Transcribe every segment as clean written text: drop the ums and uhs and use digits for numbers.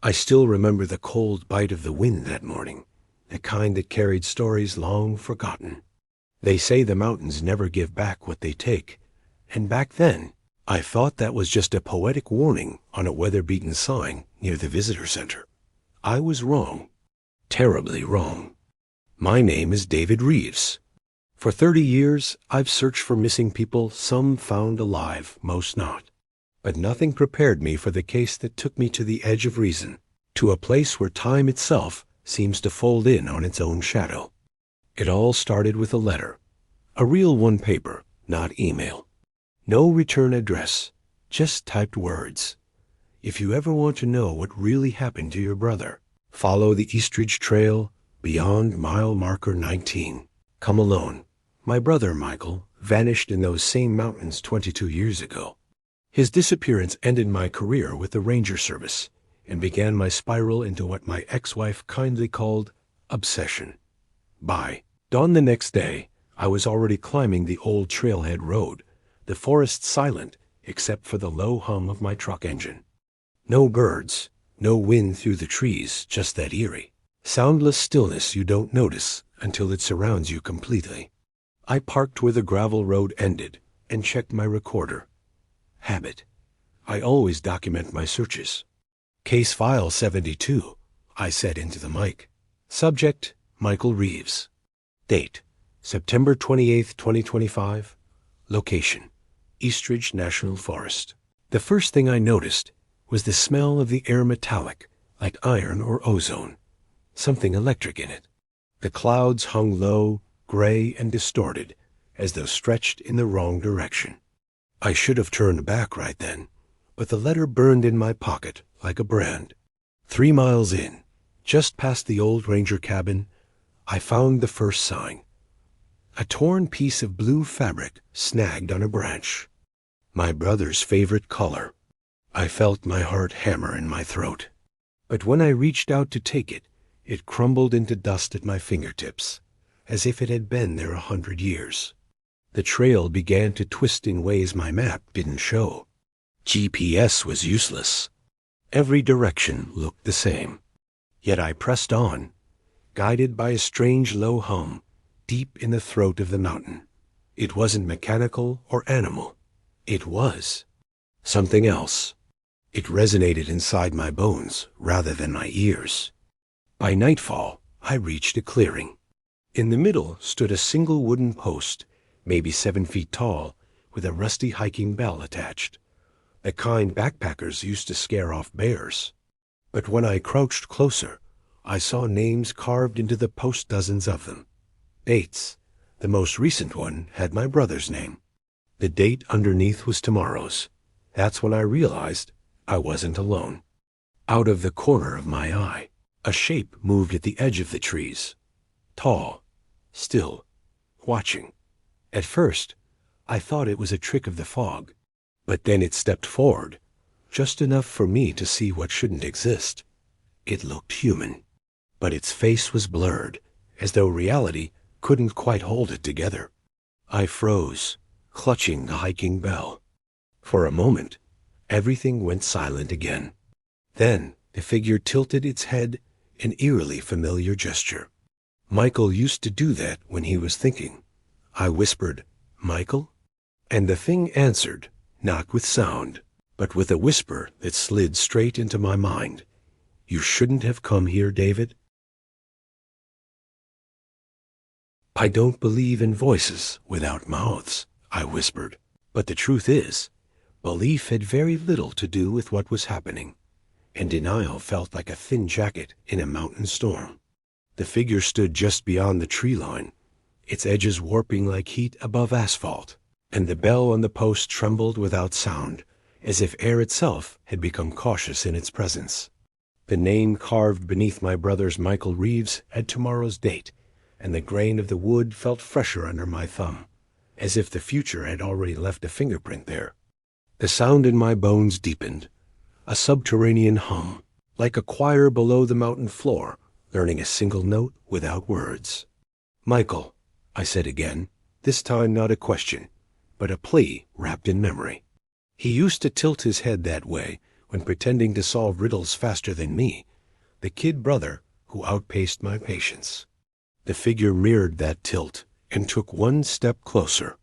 I still remember the cold bite of the wind that morning, the kind that carried stories long forgotten. They say the mountains never give back what they take, and back then, I thought that was just a poetic warning on a weather-beaten sign near the visitor center. I was wrong. Terribly wrong. My name is David Reeves. For 30 years, I've searched for missing people, some found alive, most not. But nothing prepared me for the case that took me to the edge of reason, to a place where time itself seems to fold in on its own shadow. It all started with a letter, a real one-paper, not email. No return address, just typed words. If you ever want to know what really happened to your brother, follow the Eastridge Trail beyond mile marker 19. Come alone. My brother, Michael, vanished in those same mountains 22 years ago. His disappearance ended my career with the Ranger Service and began my spiral into what my ex-wife kindly called obsession. By dawn the next day, I was already climbing the old trailhead road, the forest silent except for the low hum of my truck engine. No birds, no wind through the trees, just that eerie, soundless stillness you don't notice until it surrounds you completely. I parked where the gravel road ended and checked my recorder. Habit. I always document my searches. Case file 72, I said into the mic. Subject, Michael Reeves. Date, September 28, 2025. Location, Eastridge National Forest. The first thing I noticed was the smell of the air metallic, like iron or ozone. Something electric in it. The clouds hung low, gray and distorted, as though stretched in the wrong direction. I should have turned back right then, but the letter burned in my pocket like a brand. 3 miles in, just past the old ranger cabin, I found the first sign. A torn piece of blue fabric snagged on a branch. My brother's favorite color. I felt my heart hammer in my throat. But when I reached out to take it, it crumbled into dust at my fingertips, as if it had been there 100 years. The trail began to twist in ways my map didn't show. GPS was useless. Every direction looked the same. Yet I pressed on, guided by a strange low hum, deep in the throat of the mountain. It wasn't mechanical or animal. It was something else. It resonated inside my bones rather than my ears. By nightfall, I reached a clearing. In the middle stood a single wooden post, maybe 7 feet tall, with a rusty hiking bell attached. The kind backpackers used to scare off bears. But when I crouched closer, I saw names carved into the post, dozens of them. Dates. The most recent one had my brother's name. The date underneath was tomorrow's. That's when I realized I wasn't alone. Out of the corner of my eye, a shape moved at the edge of the trees. Tall, still, watching. At first, I thought it was a trick of the fog, but then it stepped forward, just enough for me to see what shouldn't exist. It looked human, but its face was blurred, as though reality couldn't quite hold it together. I froze, clutching the hiking bell. For a moment, everything went silent again. Then the figure tilted its head, an eerily familiar gesture. Michael used to do that when he was thinking. I whispered, "Michael?" And the thing answered, not with sound, but with a whisper that slid straight into my mind. "You shouldn't have come here, David." "I don't believe in voices without mouths," I whispered. But the truth is, belief had very little to do with what was happening, and denial felt like a thin jacket in a mountain storm. The figure stood just beyond the tree line, its edges warping like heat above asphalt, and the bell on the post trembled without sound, as if air itself had become cautious in its presence. The name carved beneath my brother's Michael Reeves had tomorrow's date, and the grain of the wood felt fresher under my thumb, as if the future had already left a fingerprint there. The sound in my bones deepened, a subterranean hum, like a choir below the mountain floor, learning a single note without words. "Michael," I said again, this time not a question, but a plea wrapped in memory. He used to tilt his head that way when pretending to solve riddles faster than me, the kid brother who outpaced my patience. The figure mirrored that tilt and took one step closer.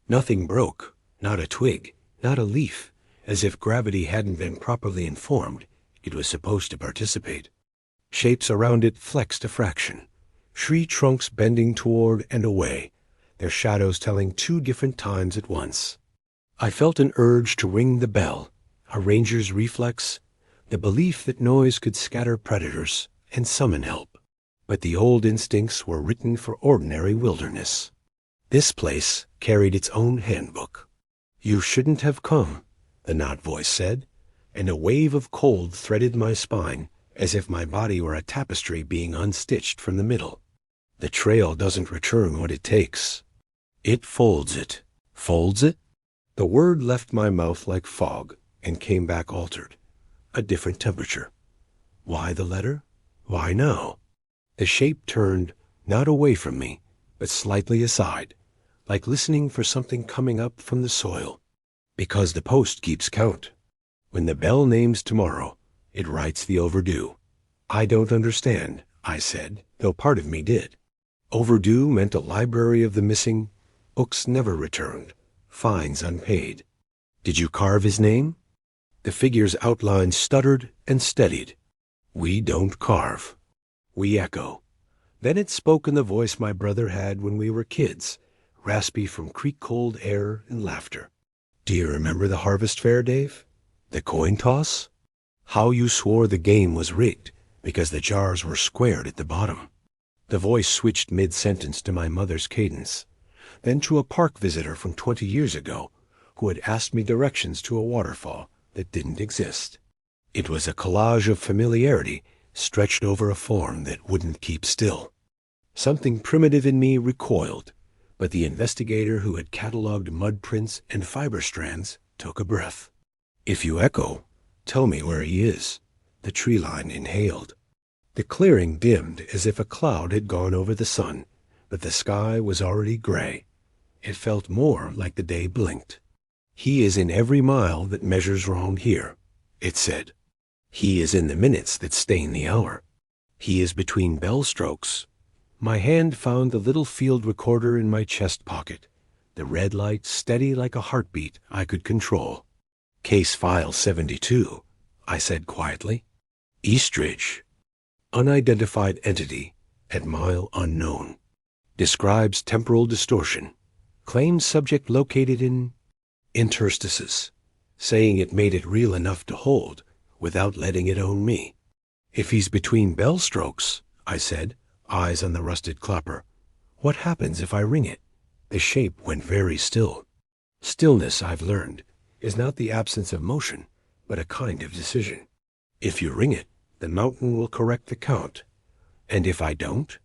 Nothing broke, not a twig, not a leaf, as if gravity hadn't been properly informed it was supposed to participate. Shapes around it flexed a fraction, tree trunks bending toward and away, their shadows telling two different times at once. I felt an urge to ring the bell, a ranger's reflex, the belief that noise could scatter predators and summon help. But the old instincts were written for ordinary wilderness. This place carried its own handbook. "You shouldn't have come," the knot voice said, and a wave of cold threaded my spine as if my body were a tapestry being unstitched from the middle. "The trail doesn't return what it takes. It folds it." Folds it? The word left my mouth like fog and came back altered, a different temperature. Why the letter? Why now? The shape turned, not away from me, but slightly aside, like listening for something coming up from the soil. Because the post keeps count. When the bell names tomorrow, it writes the overdue. I don't understand, I said, though part of me did. Overdue meant a library of the missing, books never returned, fines unpaid. Did you carve his name? The figure's outline stuttered and steadied. We don't carve. We echo. Then it spoke in the voice my brother had when we were kids, raspy from creek-cold air and laughter. Do you remember the harvest fair, Dave? The coin toss? How you swore the game was rigged because the jars were squared at the bottom. The voice switched mid-sentence to my mother's cadence, then to a park visitor from 20 years ago who had asked me directions to a waterfall that didn't exist. It was a collage of familiarity stretched over a form that wouldn't keep still. Something primitive in me recoiled, but the investigator who had cataloged mud prints and fiber strands took a breath. If you echo, tell me where he is. The tree line inhaled. The clearing dimmed as if a cloud had gone over the sun, but the sky was already gray. It felt more like the day blinked. He is in every mile that measures round here, it said. He is in the minutes that stain the hour. He is between bell strokes. My hand found the little field recorder in my chest pocket, the red light steady like a heartbeat I could control. Case file 72, I said quietly. Eastridge. Unidentified entity at mile unknown. Describes temporal distortion. Claims subject located in interstices, saying it made it real enough to hold without letting it own me. If he's between bell strokes, I said, eyes on the rusted clapper, what happens if I ring it? The shape went very still. Stillness, I've learned, is not the absence of motion, but a kind of decision. If you ring it, the mountain will correct the count. And if I don't,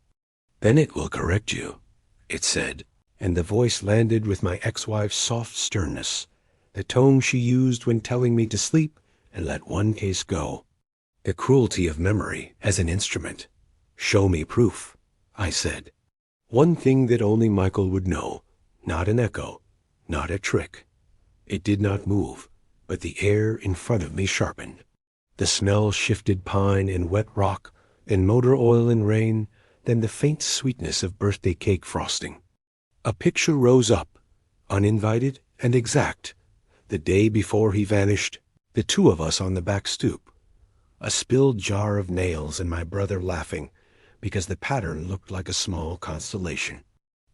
then it will correct you, it said, and the voice landed with my ex-wife's soft sternness, the tone she used when telling me to sleep and let one case go. The cruelty of memory as an instrument. Show me proof, I said. One thing that only Michael would know, not an echo, not a trick. It did not move, but the air in front of me sharpened. The smell shifted pine and wet rock and motor oil and rain, then the faint sweetness of birthday cake frosting. A picture rose up, uninvited and exact. The day before he vanished, the two of us on the back stoop. A spilled jar of nails and my brother laughing because the pattern looked like a small constellation.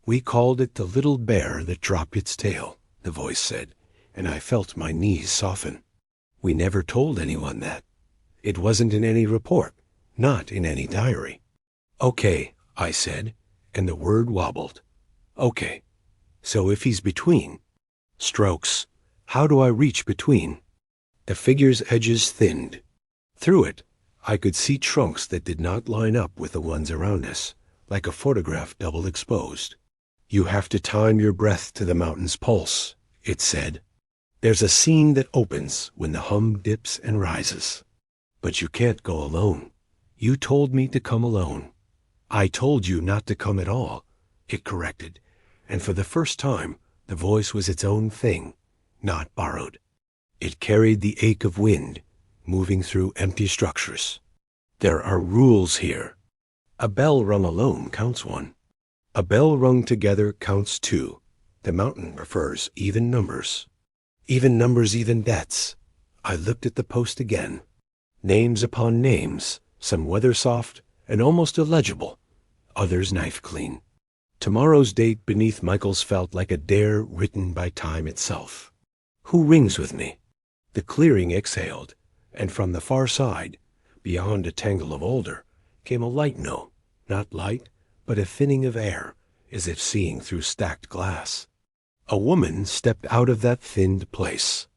We called it the little bear that dropped its tail, the voice said, and I felt my knees soften. We never told anyone that. It wasn't in any report, not in any diary. Okay, I said, and the word wobbled. Okay, so if he's between strokes, how do I reach between? The figure's edges thinned. Through it, I could see trunks that did not line up with the ones around us, like a photograph double exposed. You have to time your breath to the mountain's pulse, it said. There's a scene that opens when the hum dips and rises. But you can't go alone. You told me to come alone. I told you not to come at all, it corrected, and for the first time, the voice was its own thing, not borrowed. It carried the ache of wind, moving through empty structures. There are rules here. A bell rung alone counts 1. A bell rung together counts 2. The mountain prefers even numbers. Even numbers, even deaths. I looked at the post again. Names upon names, some weather-soft and almost illegible, others knife-clean. Tomorrow's date beneath Michael's felt like a dare written by time itself. Who rings with me? The clearing exhaled, and from the far side, beyond a tangle of alder, came a light no, not light, but a thinning of air, as if seeing through stacked glass. A woman stepped out of that thinned place.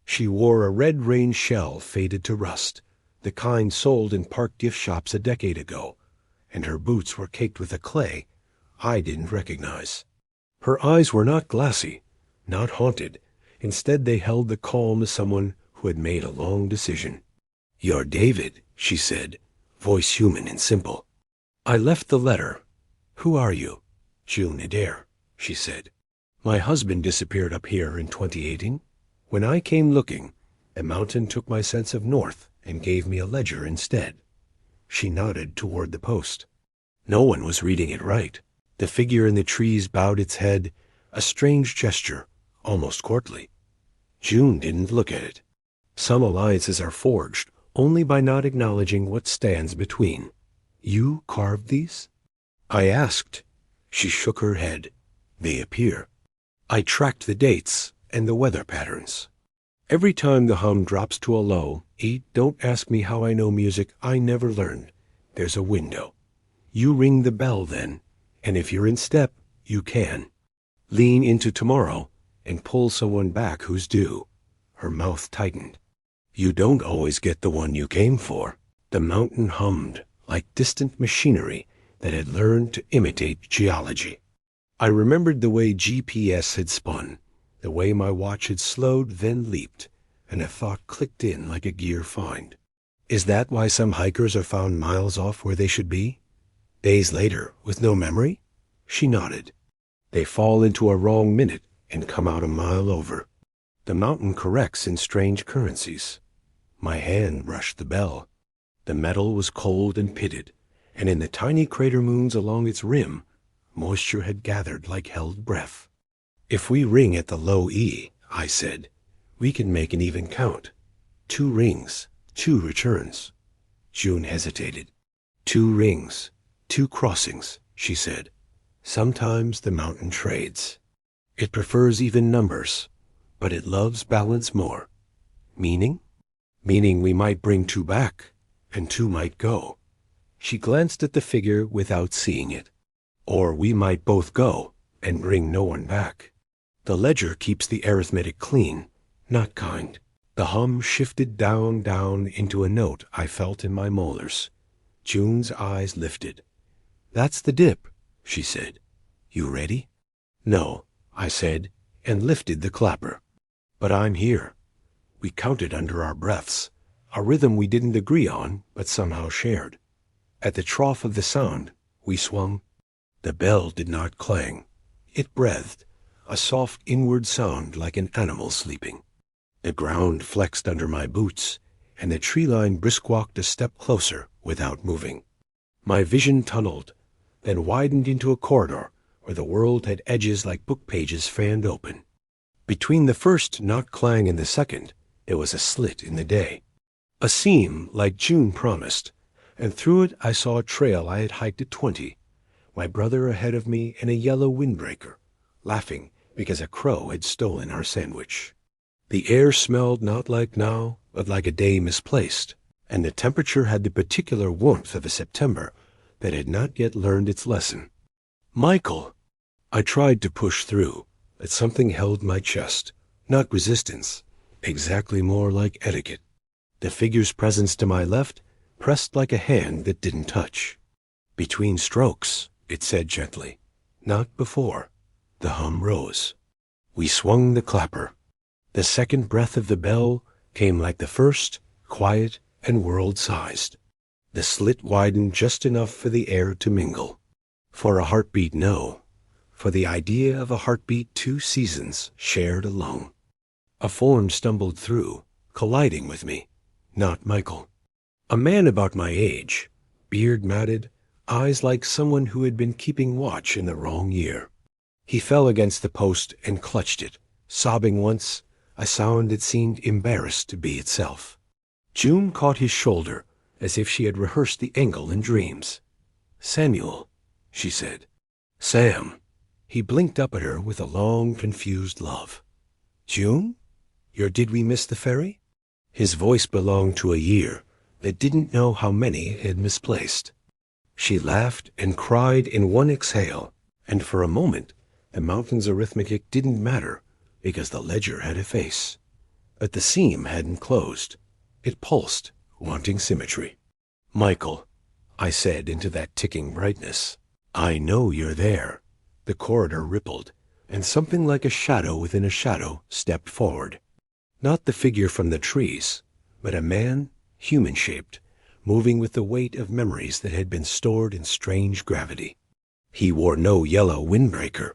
She wore a red rain shell faded to rust, the kind sold in park gift shops a decade ago, and her boots were caked with a clay I didn't recognize. Her eyes were not glassy, not haunted. Instead, they held the calm of someone who had made a long decision. "You're David," she said, voice human and simple. I left the letter. "Who are you?" "June Adair," she said. "My husband disappeared up here in 2018. When I came looking, a mountain took my sense of north and gave me a ledger instead." She nodded toward the post. No one was reading it right. The figure in the trees bowed its head, a strange gesture, almost courtly. June didn't look at it. Some alliances are forged only by not acknowledging what stands between. "You carved these?" I asked. She shook her head. "They appear." I tracked the dates and the weather patterns. Every time the hum drops to a low, don't ask me how I know music I never learned. There's a window. You ring the bell then, and if you're in step, you can. Lean into tomorrow and pull someone back who's due. Her mouth tightened. You don't always get the one you came for. The mountain hummed like distant machinery that had learned to imitate geology. I remembered the way GPS had spun, the way my watch had slowed then leaped, and a thought clicked in like a gear find. Is that why some hikers are found miles off where they should be? Days later, with no memory? She nodded. They fall into a wrong minute and come out a mile over. The mountain corrects in strange currencies. My hand brushed the bell. The metal was cold and pitted, and in the tiny crater moons along its rim, moisture had gathered like held breath. "If we ring at the low E," I said, "we can make an even count. 2 rings, 2 returns." June hesitated. 2 rings, 2 crossings, she said. Sometimes the mountain trades. It prefers even numbers, but it loves balance more. Meaning? Meaning we might bring 2 back, and 2 might go. She glanced at the figure without seeing it. Or we might both go and bring no one back. The ledger keeps the arithmetic clean, not kind. The hum shifted down into a note I felt in my molars. June's eyes lifted. "That's the dip," she said. "You ready?" "No," I said, and lifted the clapper. "But I'm here." We counted under our breaths, a rhythm we didn't agree on, but somehow shared. At the trough of the sound, we swung. The bell did not clang. It breathed, a soft inward sound like an animal sleeping. The ground flexed under my boots, and the tree line brisk-walked a step closer without moving. My vision tunneled, then widened into a corridor where the world had edges like book pages fanned open. Between the first not clang and the second, there was a slit in the day. A seam like June promised, and through it I saw a trail I had hiked at 20, my brother ahead of me in a yellow windbreaker, laughing because a crow had stolen our sandwich. The air smelled not like now, but like a day misplaced, and the temperature had the particular warmth of a September that had not yet learned its lesson. "Michael!" I tried to push through, but something held my chest, not resistance, exactly more like etiquette. The figure's presence to my left pressed like a hand that didn't touch. "Between strokes," it said gently. "Not before." The hum rose. We swung the clapper. The second breath of the bell came like the first, quiet and world-sized. The slit widened just enough for the air to mingle. For a heartbeat, no. For the idea of a heartbeat 2 seasons shared alone. A form stumbled through, colliding with me. not Michael. A man about my age, beard matted, eyes like someone who had been keeping watch in the wrong year. He fell against the post and clutched it, sobbing once, a sound that seemed embarrassed to be itself. June caught his shoulder, as if she had rehearsed the angle in dreams. "Samuel," she said. "Sam." He blinked up at her with a long, confused love. "June? Your did we miss the ferry?" His voice belonged to a year that didn't know how many it had misplaced. She laughed and cried in one exhale, and for a moment the mountain's arithmetic didn't matter because the ledger had a face. But the seam hadn't closed. It pulsed, wanting symmetry. "Michael," I said into that ticking brightness, "I know you're there." The corridor rippled, and something like a shadow within a shadow stepped forward. Not the figure from the trees, but a man, human-shaped, moving with the weight of memories that had been stored in strange gravity. He wore no yellow windbreaker.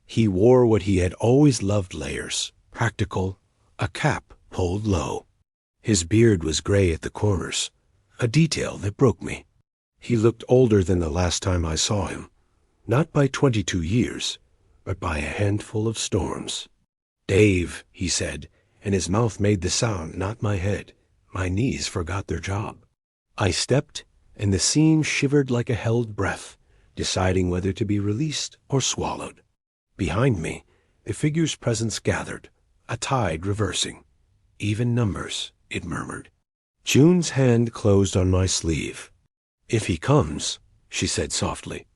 He wore what he had always loved: layers, practical, a cap pulled low. His beard was gray at the corners, a detail that broke me. He looked older than the last time I saw him, not by 22 years, but by a handful of storms. "Dave," he said, and his mouth made the sound, not my head. My knees forgot their job. I stepped, and the seam shivered like a held breath, deciding whether to be released or swallowed. Behind me, the figure's presence gathered, a tide reversing. "Even numbers," it murmured. June's hand closed on my sleeve. "If he comes," she said softly,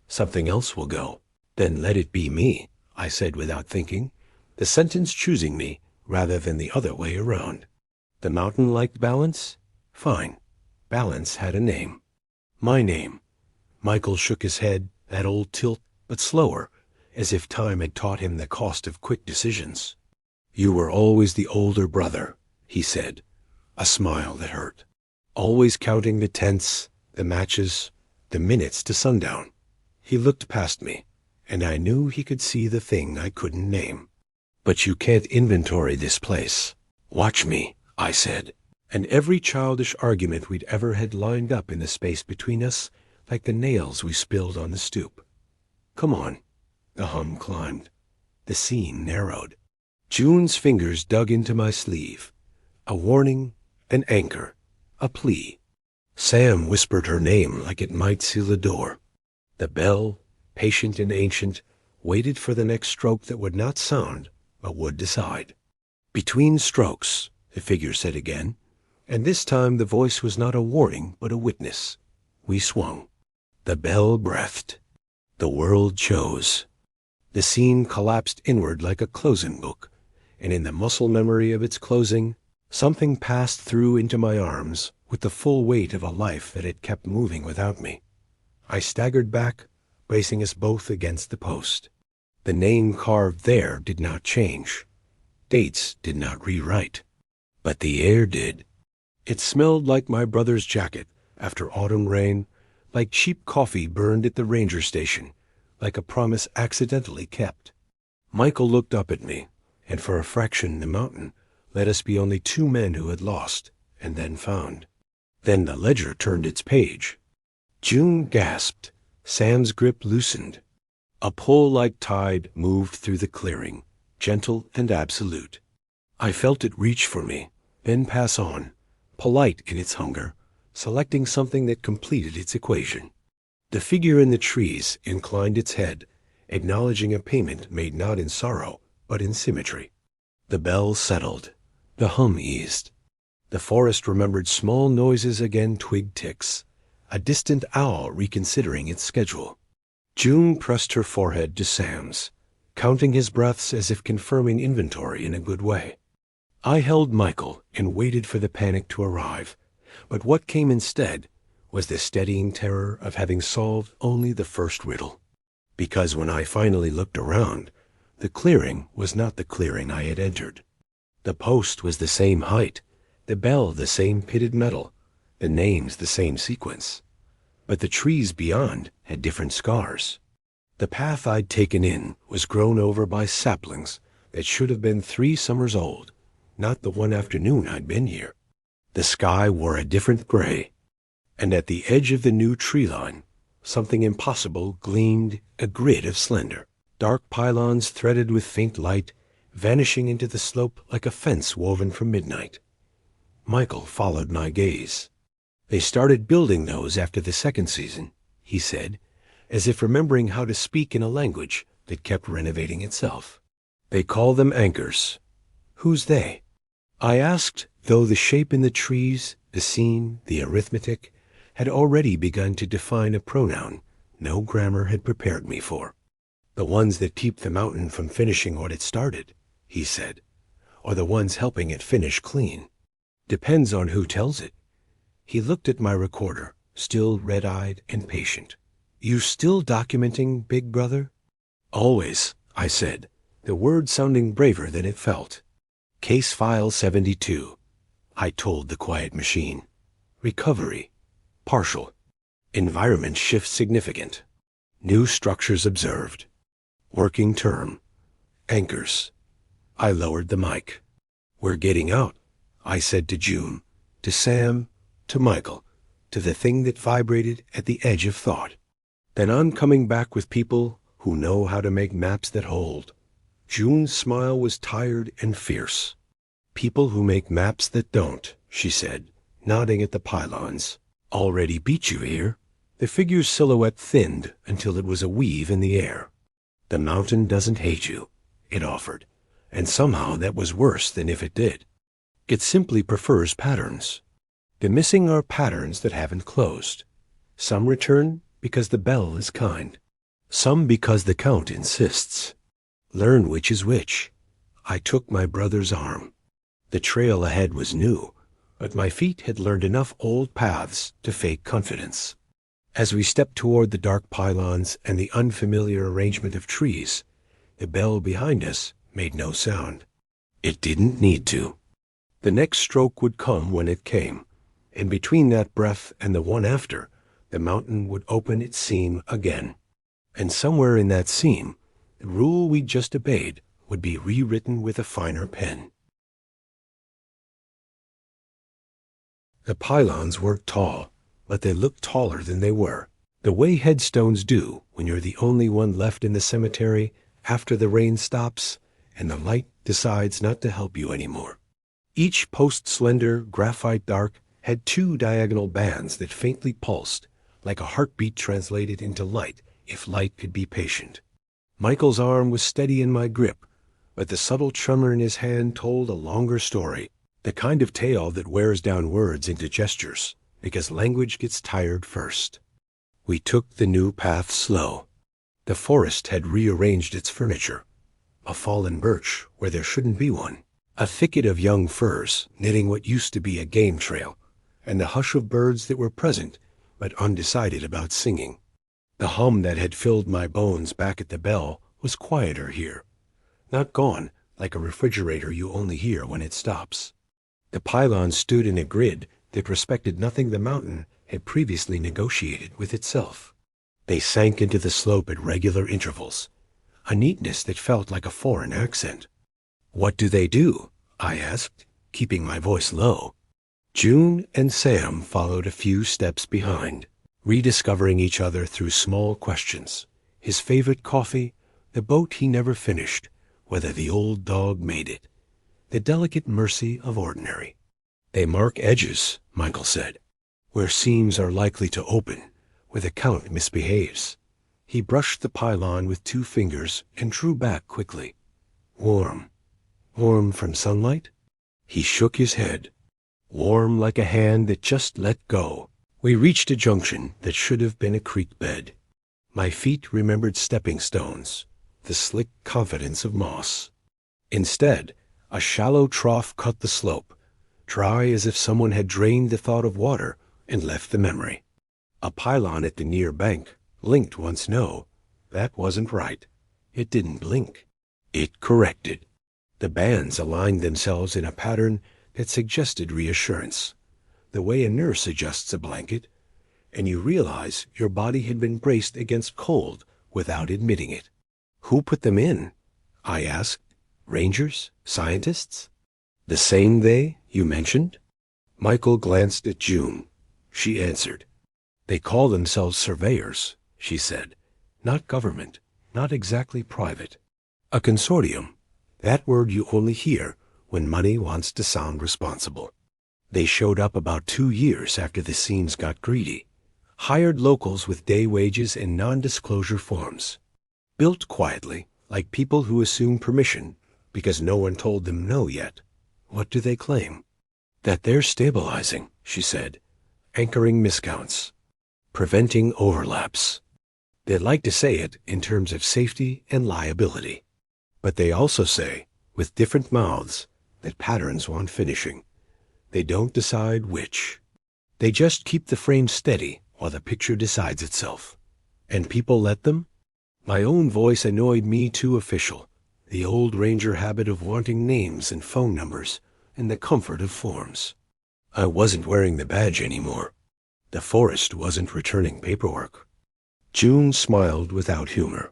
"something else will go." "Then let it be me," I said without thinking, the sentence choosing me rather than the other way around. The mountain liked balance? Fine. Balance had a name. My name. Michael shook his head, that old tilt, but slower, as if time had taught him the cost of quick decisions. "You were always the older brother," he said, a smile that hurt. "Always counting the tents, the matches, the minutes to sundown." He looked past me, and I knew he could see the thing I couldn't name. "But you can't inventory this place. Watch me," I said, and every childish argument we'd ever had lined up in the space between us like the nails we spilled on the stoop. "Come on." The hum climbed. The seam narrowed. June's fingers dug into my sleeve. A warning, an anchor, a plea. Sam whispered her name like it might seal a door. The bell, patient and ancient, waited for the next stroke that would not sound, but would decide. "Between strokes," the figure said again, and this time the voice was not a warning but a witness. We swung. The bell breathed. The world chose. The scene collapsed inward like a closing book, and in the muscle memory of its closing, something passed through into my arms with the full weight of a life that had kept moving without me. I staggered back, bracing us both against the post. The name carved there did not change. Dates did not rewrite. But the air did. It smelled like my brother's jacket after autumn rain, like cheap coffee burned at the ranger station, like a promise accidentally kept. Michael looked up at me, and for a fraction the mountain let us be only two men who had lost and then found. Then the ledger turned its page. June gasped. Sam's grip loosened. A pull like tide moved through the clearing, gentle and absolute. I felt it reach for me, then pass on, polite in its hunger, selecting something that completed its equation. The figure in the trees inclined its head, acknowledging a payment made not in sorrow, but in symmetry. The bell settled. The hum eased. The forest remembered small noises again, twig ticks, a distant owl reconsidering its schedule. June pressed her forehead to Sam's, counting his breaths as if confirming inventory in a good way. I held Michael and waited for the panic to arrive, but what came instead was the steadying terror of having solved only the first riddle. Because when I finally looked around, the clearing was not the clearing I had entered. The post was the same height, the bell the same pitted metal, the names the same sequence. But the trees beyond had different scars. The path I'd taken in was grown over by saplings that should have been 3 summers old, not the one afternoon I'd been here. The sky wore a different gray, and at the edge of the new tree line, something impossible gleamed, a grid of slender, dark pylons threaded with faint light, vanishing into the slope like a fence woven from midnight. Michael followed my gaze. They started building those after the second season, he said, as if remembering how to speak in a language that kept renovating itself. They call them anchors. Who's they? I asked, though the shape in the trees, the scene, the arithmetic, had already begun to define a pronoun no grammar had prepared me for. The ones that keep the mountain from finishing what it started, he said, or the ones helping it finish clean. Depends on who tells it. He looked at my recorder, still red-eyed and patient. You still documenting, big brother? Always, I said, the word sounding braver than it felt. Case file 72, I told the quiet machine. Recovery. Partial. Environment shift significant. New structures observed. Working term. Anchors. I lowered the mic. We're getting out, I said to June, to Sam, to Michael, to the thing that vibrated at the edge of thought. Then I'm coming back with people who know how to make maps that hold. June's smile was tired and fierce. People who make maps that don't, she said, nodding at the pylons. Already beat you here. The figure's silhouette thinned until it was a weave in the air. The mountain doesn't hate you, it offered, and somehow that was worse than if it did. It simply prefers patterns. The missing are patterns that haven't closed. Some return because the bell is kind. Some because the count insists. Learn which is which. I took my brother's arm. The trail ahead was new, but my feet had learned enough old paths to fake confidence. As we stepped toward the dark pylons and the unfamiliar arrangement of trees, the bell behind us made no sound. It didn't need to. The next stroke would come when it came, and between that breath and the one after, the mountain would open its seam again. And somewhere in that seam, the rule we just obeyed would be rewritten with a finer pen. The pylons worked tall, but they looked taller than they were, the way headstones do when you're the only one left in the cemetery after the rain stops and the light decides not to help you anymore. Each post slender, graphite dark, had two diagonal bands that faintly pulsed, like a heartbeat translated into light if light could be patient. Michael's arm was steady in my grip, but the subtle tremor in his hand told a longer story, the kind of tale that wears down words into gestures, because language gets tired first. We took the new path slow. The forest had rearranged its furniture. A fallen birch where there shouldn't be one. A thicket of young firs knitting what used to be a game trail, and the hush of birds that were present but undecided about singing. The hum that had filled my bones back at the bell was quieter here, not gone like a refrigerator you only hear when it stops. The pylons stood in a grid that respected nothing the mountain had previously negotiated with itself. They sank into the slope at regular intervals, a neatness that felt like a foreign accent. What do they do? I asked, keeping my voice low. June and Sam followed a few steps behind, rediscovering each other through small questions. His favorite coffee, the boat he never finished, whether the old dog made it. The delicate mercy of ordinary. They mark edges, Michael said, where seams are likely to open, where the count misbehaves. He brushed the pylon with 2 fingers and drew back quickly. Warm. Warm from sunlight? He shook his head. Warm like a hand that just let go. We reached a junction that should have been a creek bed. My feet remembered stepping stones, the slick confidence of moss. Instead, a shallow trough cut the slope, dry as if someone had drained the thought of water and left the memory. A pylon at the near bank, linked once no, that wasn't right. It didn't blink. It corrected. The bands aligned themselves in a pattern that suggested reassurance, the way a nurse adjusts a blanket, and you realize your body had been braced against cold without admitting it. Who put them in? I asked. Rangers? Scientists? The same they you mentioned? Michael glanced at June. She answered. They call themselves surveyors, she said. Not government, not exactly private. A consortium. That word you only hear when money wants to sound responsible. They showed up about 2 years after the scenes got greedy. Hired locals with day wages and non-disclosure forms. Built quietly, like people who assume permission because no one told them no yet. What do they claim? That they're stabilizing, she said. Anchoring miscounts. Preventing overlaps. They like to say it in terms of safety and liability. But they also say, with different mouths, that patterns want finishing. They don't decide which. They just keep the frame steady while the picture decides itself. And people let them? My own voice annoyed me too official. The old ranger habit of wanting names and phone numbers and the comfort of forms. I wasn't wearing the badge anymore. The forest wasn't returning paperwork. June smiled without humor.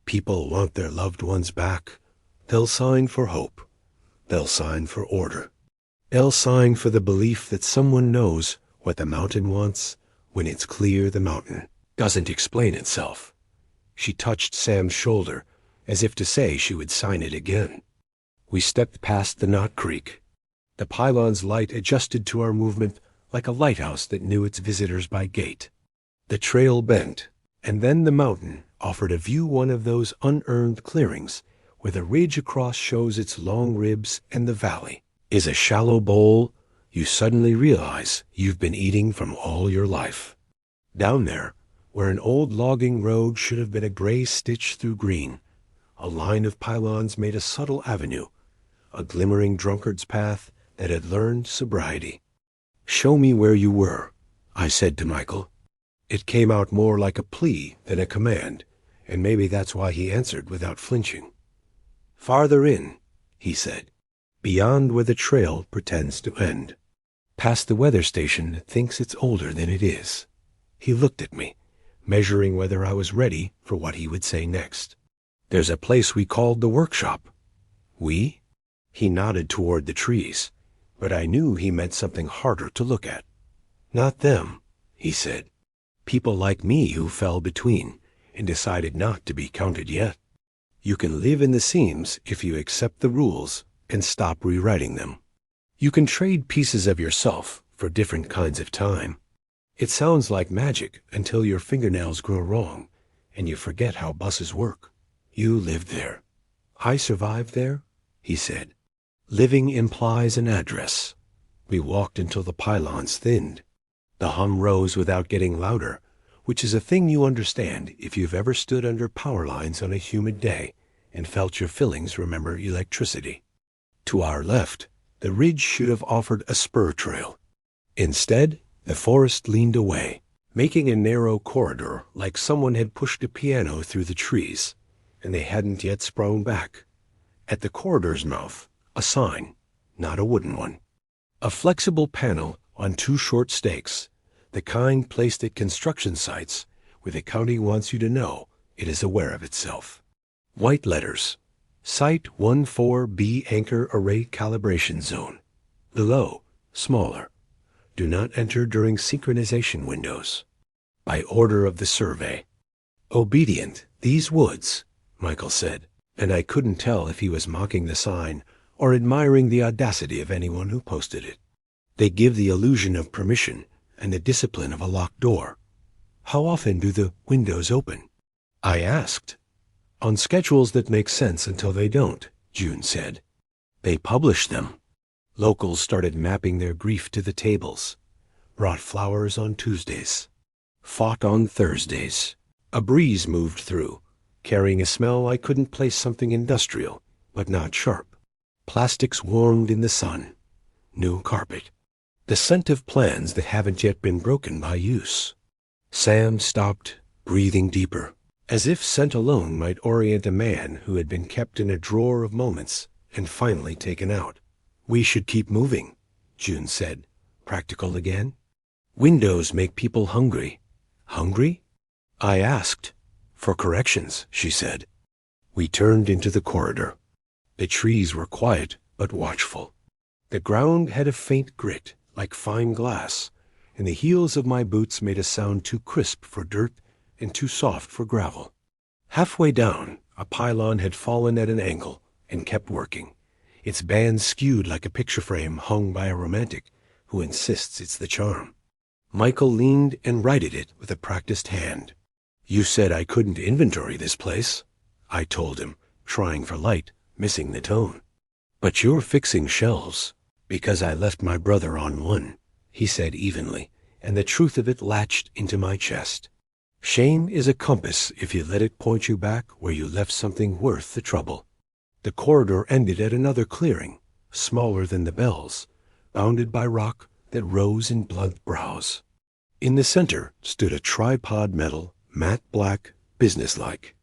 People want their loved ones back. They'll sign for hope. They'll sign for order. They'll sign for the belief that someone knows what the mountain wants when it's clear the mountain doesn't explain itself. She touched Sam's shoulder as if to say she would sign it again. We stepped past the knot creek. The pylon's light adjusted to our movement like a lighthouse that knew its visitors by gait. The trail bent, and then the mountain offered a view, one of those unearned clearings where the ridge across shows its long ribs and the valley is a shallow bowl you suddenly realize you've been eating from all your life. Down there, where an old logging road should have been a gray stitch through green, a line of pylons made a subtle avenue, a glimmering drunkard's path that had learned sobriety. Show me where you were, I said to Michael. It came out more like a plea than a command, and maybe that's why he answered without flinching. Farther in, he said, beyond where the trail pretends to end. Past the weather station that thinks it's older than it is. He looked at me, measuring whether I was ready for what he would say next. There's a place we called the workshop. We? He nodded toward the trees, but I knew he meant something harder to look at. Not them, he said. People like me who fell between and decided not to be counted yet. You can live in the seams if you accept the rules and stop rewriting them. You can trade pieces of yourself for different kinds of time. It sounds like magic until your fingernails grow wrong and you forget how buses work. You lived there. I survived there, he said. Living implies an address. We walked until the pylons thinned. The hum rose without getting louder, which is a thing you understand if you've ever stood under power lines on a humid day and felt your fillings remember electricity. To our left, the ridge should have offered a spur trail. Instead, the forest leaned away, making a narrow corridor like someone had pushed a piano through the trees, and they hadn't yet sprung back. At the corridor's mouth, a sign, not a wooden one. A flexible panel on 2 short stakes, the kind placed at construction sites where the county wants you to know it is aware of itself. White letters. Site 14B Anchor Array Calibration Zone. Below, smaller. Do not enter during synchronization windows. By order of the survey. Obedient, these woods, Michael said, and I couldn't tell if he was mocking the sign or admiring the audacity of anyone who posted it. They give the illusion of permission and the discipline of a locked door. How often do the windows open? I asked. On schedules that make sense until they don't, June said. They publish them. Locals started mapping their grief to the tables. Brought flowers on Tuesdays. Fought on Thursdays. A breeze moved through, carrying a smell I couldn't place something industrial, but not sharp. Plastics warmed in the sun. New carpet. The scent of plans that haven't yet been broken by use. Sam stopped, breathing deeper, as if scent alone might orient a man who had been kept in a drawer of moments and finally taken out. We should keep moving, June said, practical again. Windows make people hungry. Hungry? I asked. For corrections, she said. We turned into the corridor. The trees were quiet but watchful. The ground had a faint grit, like fine glass, and the heels of my boots made a sound too crisp for dirt and too soft for gravel. Halfway down, a pylon had fallen at an angle and kept working, its band skewed like a picture frame hung by a romantic who insists it's the charm. Michael leaned and righted it with a practiced hand. "You said I couldn't inventory this place," I told him, trying for light, missing the tone. "But you're fixing shelves." "Because I left my brother on one," he said evenly, and the truth of it latched into my chest. Shame is a compass if you let it point you back where you left something worth the trouble. The corridor ended at another clearing, smaller than the bells, bounded by rock that rose in blunt brows. In the center stood a tripod metal, matte black, businesslike.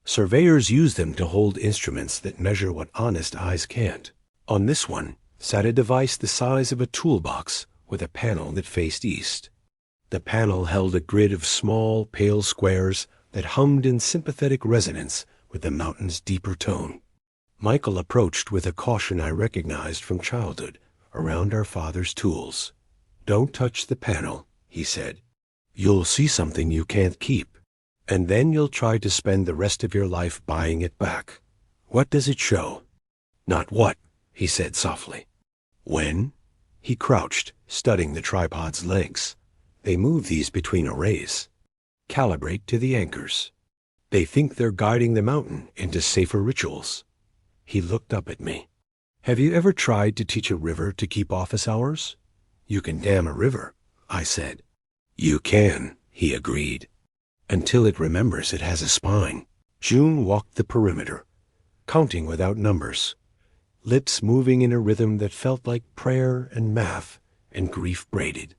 Surveyors use them to hold instruments that measure what honest eyes can't. On this one sat a device the size of a toolbox with a panel that faced east. The panel held a grid of small, pale squares that hummed in sympathetic resonance with the mountain's deeper tone. Michael approached with a caution I recognized from childhood around our father's tools. "Don't touch the panel," he said. "You'll see something you can't keep, and then you'll try to spend the rest of your life buying it back. What does it show?" "Not what?" he said softly. "When?" He crouched, studying the tripod's legs. "They move these between arrays. Calibrate to the anchors. They think they're guiding the mountain into safer rituals." He looked up at me. "Have you ever tried to teach a river to keep office hours?" "You can dam a river," I said. "You can," he agreed, "until it remembers it has a spine." June walked the perimeter, counting without numbers, lips moving in a rhythm that felt like prayer and math and grief braided.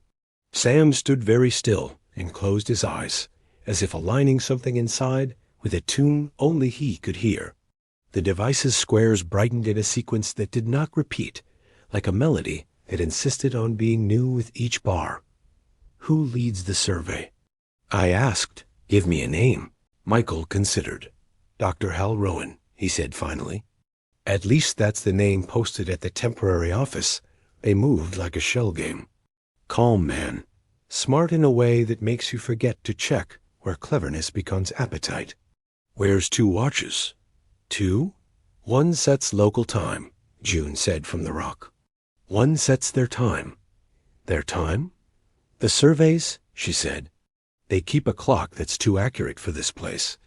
Sam stood very still and closed his eyes, as if aligning something inside with a tune only he could hear. The device's squares brightened in a sequence that did not repeat, like a melody that insisted on being new with each bar. "Who leads the survey?" I asked. "Give me a name." Michael considered. "Dr. Hal Rowan," he said finally. "At least that's the name posted at the temporary office." They moved like a shell game. "Calm man. Smart in a way that makes you forget to check where cleverness becomes appetite." "Wears 2 watches." "2? One sets local time," June said from the rock. "One sets their time." "Their time?" "The surveys," she said. "They keep a clock that's too accurate for this place,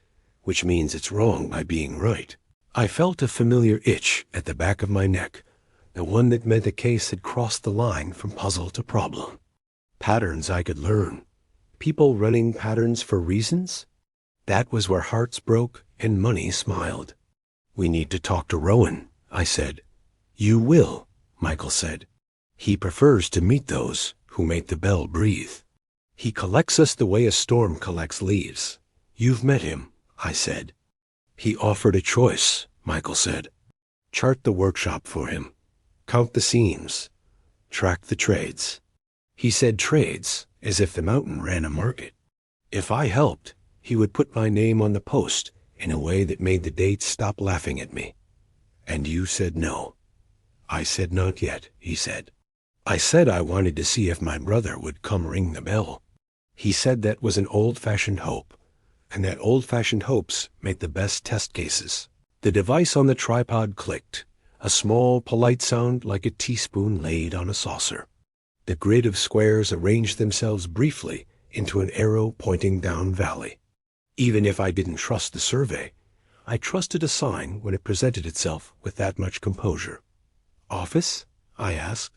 which means it's wrong by being right." I felt a familiar itch at the back of my neck, the one that meant the case had crossed the line from puzzle to problem. Patterns I could learn. People running patterns for reasons? That was where hearts broke and money smiled. "We need to talk to Rowan," I said. "You will," Michael said. "He prefers to meet those who make the bell breathe. He collects us the way a storm collects leaves." "You've met him," I said. "He offered a choice," Michael said. "Chart the workshop for him. Count the seams. Track the trades." He said trades as if the mountain ran a market. If I helped, he would put my name on the post in a way that made the dates stop laughing at me. "And you said no." "I said not yet," he said. "I said I wanted to see if my brother would come ring the bell." He said that was an old-fashioned hope, and that old-fashioned hopes make the best test cases. The device on the tripod clicked, a small, polite sound like a teaspoon laid on a saucer. The grid of squares arranged themselves briefly into an arrow pointing down valley. Even if I didn't trust the survey, I trusted a sign when it presented itself with that much composure. "Office?" I asked.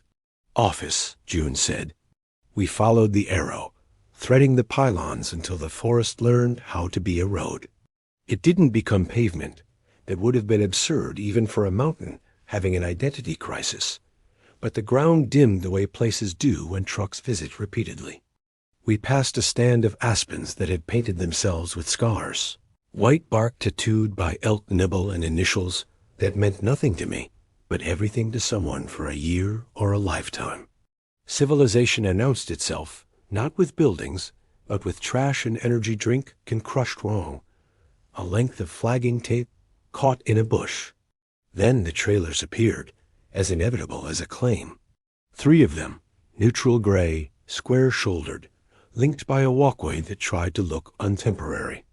"Office," June said. We followed the arrow, threading the pylons until the forest learned how to be a road. It didn't become pavement. That would have been absurd even for a mountain having an identity crisis. But the ground dimmed the way places do when trucks visit repeatedly. We passed a stand of aspens that had painted themselves with scars, white bark tattooed by elk nibble and initials that meant nothing to me, but everything to someone for a year or a lifetime. Civilization announced itself, not with buildings, but with trash and energy drink can crushed wrong, a length of flagging tape caught in a bush. Then the trailers appeared, as inevitable as a claim. 3 of them, neutral gray, square-shouldered, linked by a walkway that tried to look untemporary.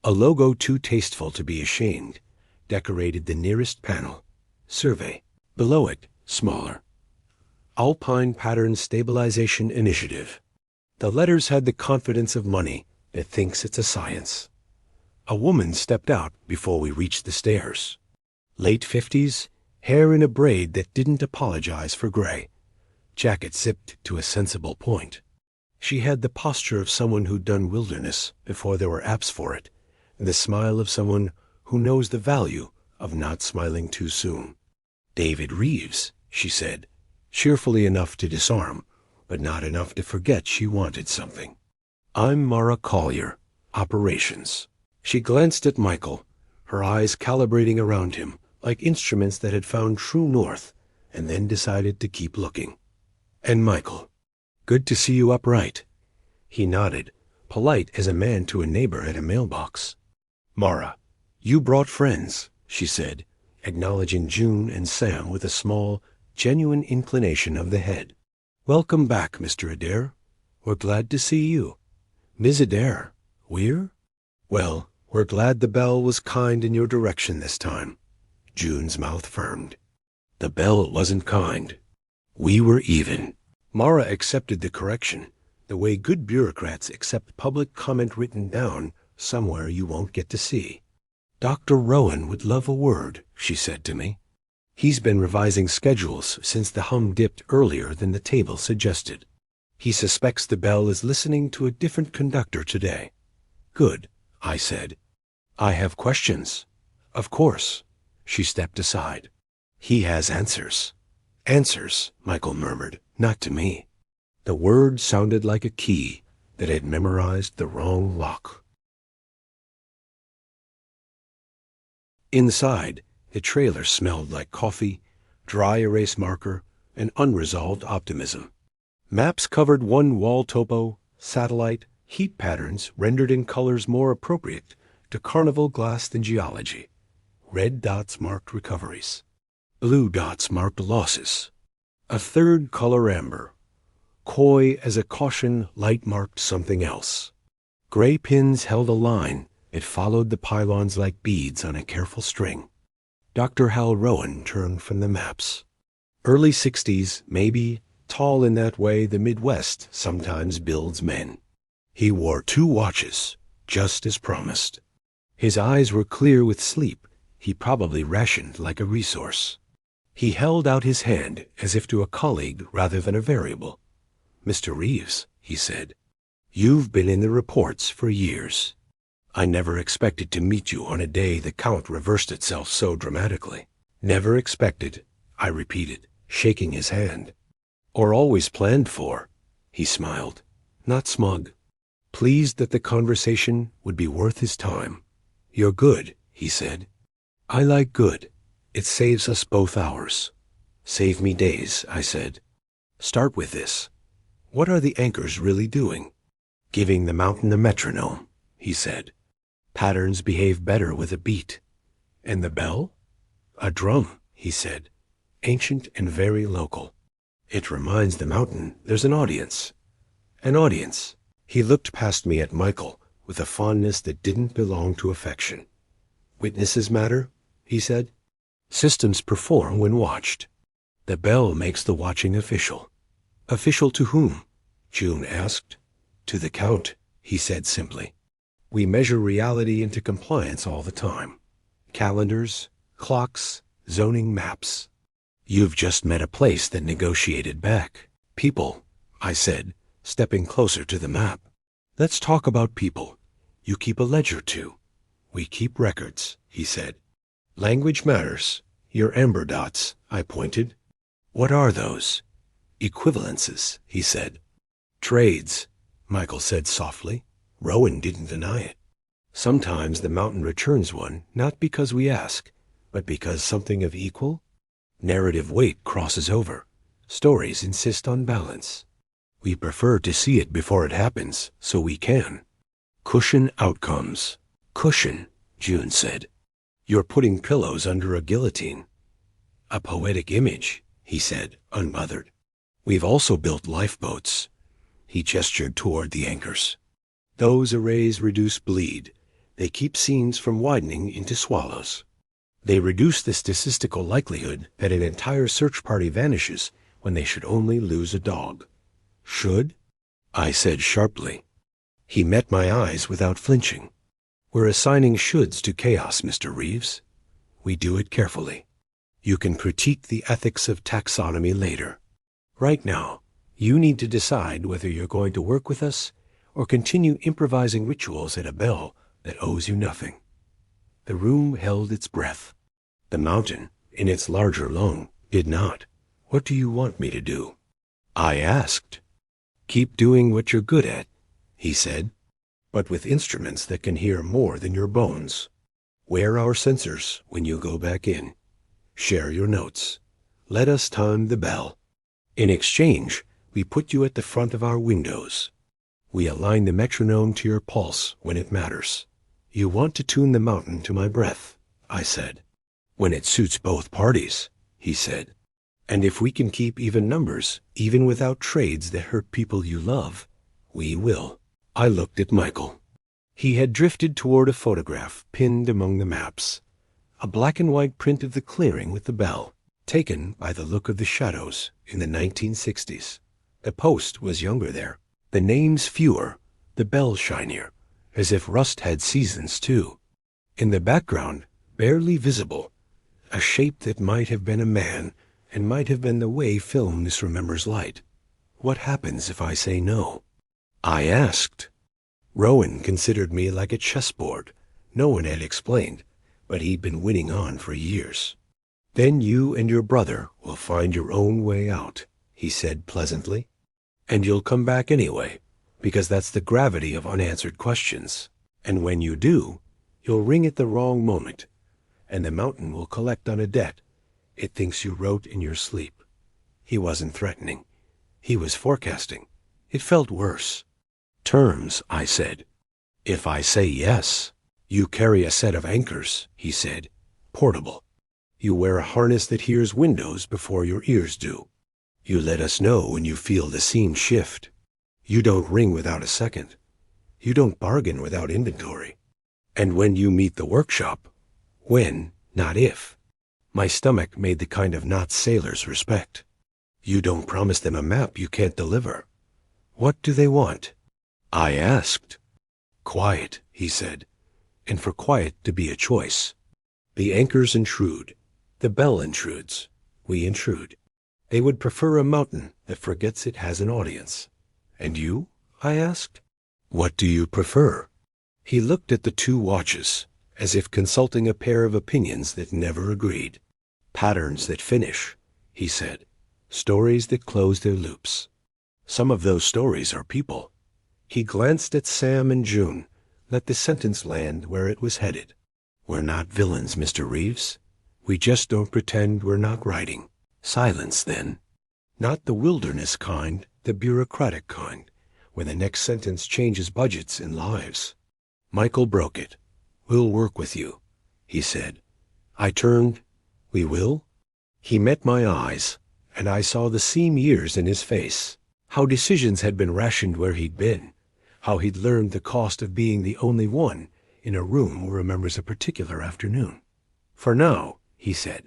A logo too tasteful to be ashamed decorated the nearest panel, Survey. Below it, smaller, Alpine Pattern Stabilization Initiative. The letters had the confidence of money that thinks it's a science. A woman stepped out before we reached the stairs. Late 50s, hair in a braid that didn't apologize for gray, jacket zipped to a sensible point. She had the posture of someone who'd done wilderness before there were apps for it, and the smile of someone who knows the value of not smiling too soon. "David Reeves," she said, cheerfully enough to disarm, but not enough to forget she wanted something. "I'm Mara Collier, Operations." She glanced at Michael, her eyes calibrating around him like instruments that had found true north, and then decided to keep looking. "And Michael, good to see you upright." He nodded, polite as a man to a neighbor at a mailbox. "Mara, you brought friends," she said, acknowledging June and Sam with a small, genuine inclination of the head. "Welcome back, Mr. Adair. We're glad to see you." "Ms. Adair, we're? Well, we're glad the bell was kind in your direction this time." June's mouth firmed. "The bell wasn't kind. We were even." Mara accepted the correction, the way good bureaucrats accept public comment written down somewhere you won't get to see. "Dr. Rowan would love a word," she said to me. "He's been revising schedules since the hum dipped earlier than the table suggested. He suspects the bell is listening to a different conductor today." "Good," I said. "I have questions." "Of course." She stepped aside. "He has answers." "Answers," Michael murmured, "not to me." The word sounded like a key that had memorized the wrong lock. Inside, the trailer smelled like coffee, dry erase marker, and unresolved optimism. Maps covered one wall topo, satellite, heat patterns rendered in colors more appropriate to carnival glass than geology. Red dots marked recoveries. Blue dots marked losses. A third color amber, coy as a caution light marked something else. Gray pins held a line. It followed the pylons like beads on a careful string. Dr. Hal Rowan turned from the maps. Early 60s, maybe, tall in that way the Midwest sometimes builds men. He wore 2 watches, just as promised. His eyes were clear with sleep. He probably rationed like a resource. He held out his hand as if to a colleague rather than a variable. "Mr. Reeves," he said, "you've been in the reports for years. I never expected to meet you on a day the count reversed itself so dramatically." "Never expected," I repeated, shaking his hand. "Or always planned for." He smiled, not smug, pleased that the conversation would be worth his time. "You're good," he said. "I like good. It saves us both hours." "Save me days," I said. "Start with this. What are the anchors really doing?" "Giving the mountain a metronome," he said. "Patterns behave better with a beat." "And the bell?" "A drum," he said. "Ancient and very local. It reminds the mountain there's an audience." "An audience." He looked past me at Michael with a fondness that didn't belong to affection. "Witnesses matter," he said. "Systems perform when watched. The bell makes the watching official." "Official to whom?" June asked. "To the count," he said simply. "We measure reality into compliance all the time. Calendars, clocks, zoning maps. You've just met a place that negotiated back." "People," I said, stepping closer to the map. "Let's talk about people. You keep a ledger too." "We keep records," he said. "Language matters. Your amber dots," I pointed. "What are those?" "Equivalences," he said. "Trades," Michael said softly. Rowan didn't deny it. "Sometimes the mountain returns one, not because we ask, but because something of equal narrative weight crosses over. Stories insist on balance. We prefer to see it before it happens, so we can. Cushion outcomes." "Cushion," June said. "You're putting pillows under a guillotine." "A poetic image," he said, unbothered. We've also built lifeboats. He gestured toward the anchors. Those arrays reduce bleed. They keep scenes from widening into swallows. They reduce the statistical likelihood that an entire search party vanishes when they should only lose a dog. Should? I said sharply. He met my eyes without flinching. We're assigning shoulds to chaos, Mr. Reeves. We do it carefully. You can critique the ethics of taxonomy later. Right now, you need to decide whether you're going to work with us or continue improvising rituals at a bell that owes you nothing. The room held its breath. The mountain, in its larger lung, did not. What do you want me to do? I asked. Keep doing what you're good at, he said, but with instruments that can hear more than your bones. Wear our sensors when you go back in. Share your notes. Let us time the bell. In exchange, we put you at the front of our windows. We align the metronome to your pulse when it matters. You want to tune the mountain to my breath, I said. When it suits both parties, he said. And if we can keep even numbers, even without trades that hurt people you love, we will. I looked at Michael. He had drifted toward a photograph pinned among the maps. A black and white print of the clearing with the bell, taken by the look of the shadows in the 1960s. The post was younger there. The names fewer, the bell shinier, as if rust had seasons too. In the background, barely visible, a shape that might have been a man and might have been the way film misremembers light. What happens if I say no? I asked. Rowan considered me like a chessboard. No one had explained, but he'd been winning on for years. Then you and your brother will find your own way out, he said pleasantly. And you'll come back anyway, because that's the gravity of unanswered questions. And when you do, you'll ring at the wrong moment, and the mountain will collect on a debt it thinks you wrote in your sleep. He wasn't threatening. He was forecasting. It felt worse. Terms, I said. If I say yes, you carry a set of anchors, he said. Portable. You wear a harness that hears windows before your ears do. You let us know when you feel the seam shift. You don't ring without a second. You don't bargain without inventory. And when you meet the workshop, when, not if. My stomach made the kind of knot sailors respect. You don't promise them a map you can't deliver. What do they want? I asked. Quiet, he said, and for quiet to be a choice. The anchors intrude. The bell intrudes. We intrude. They would prefer a mountain that forgets it has an audience. And you? I asked. What do you prefer? He looked at the two watches, as if consulting a pair of opinions that never agreed. Patterns that finish, he said. Stories that close their loops. Some of those stories are people. He glanced at Sam and June, let the sentence land where it was headed. We're not villains, Mr. Reeves. We just don't pretend we're not writing. Silence, then. Not the wilderness kind, the bureaucratic kind, where the next sentence changes budgets and lives. Michael broke it. We'll work with you, he said. I turned. We will? He met my eyes, and I saw the seam years in his face. How decisions had been rationed where he'd been. How he'd learned the cost of being the only one in a room who remembers a particular afternoon. For now, he said,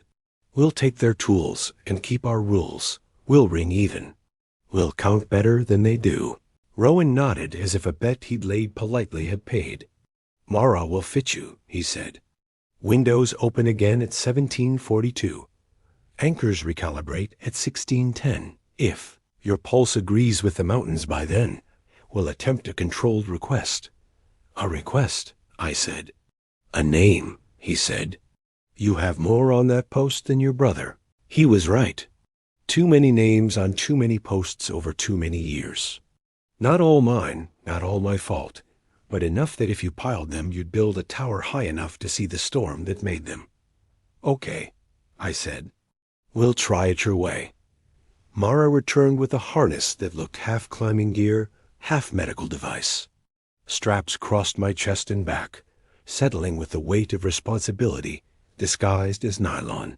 we'll take their tools and keep our rules. We'll ring even. We'll count better than they do. Rowan nodded as if a bet he'd laid politely had paid. Mara will fit you, he said. Windows open again at 1742. Anchors recalibrate at 1610. If your pulse agrees with the mountains by then, we'll attempt a controlled request. A request, I said. A name, he said. You have more on that post than your brother. He was right. Too many names on too many posts over too many years. Not all mine, not all my fault, but enough that if you piled them, you'd build a tower high enough to see the storm that made them. Okay, I said. We'll try it your way. Mara returned with a harness that looked half climbing gear, half medical device. Straps crossed my chest and back, settling with the weight of responsibility disguised as nylon.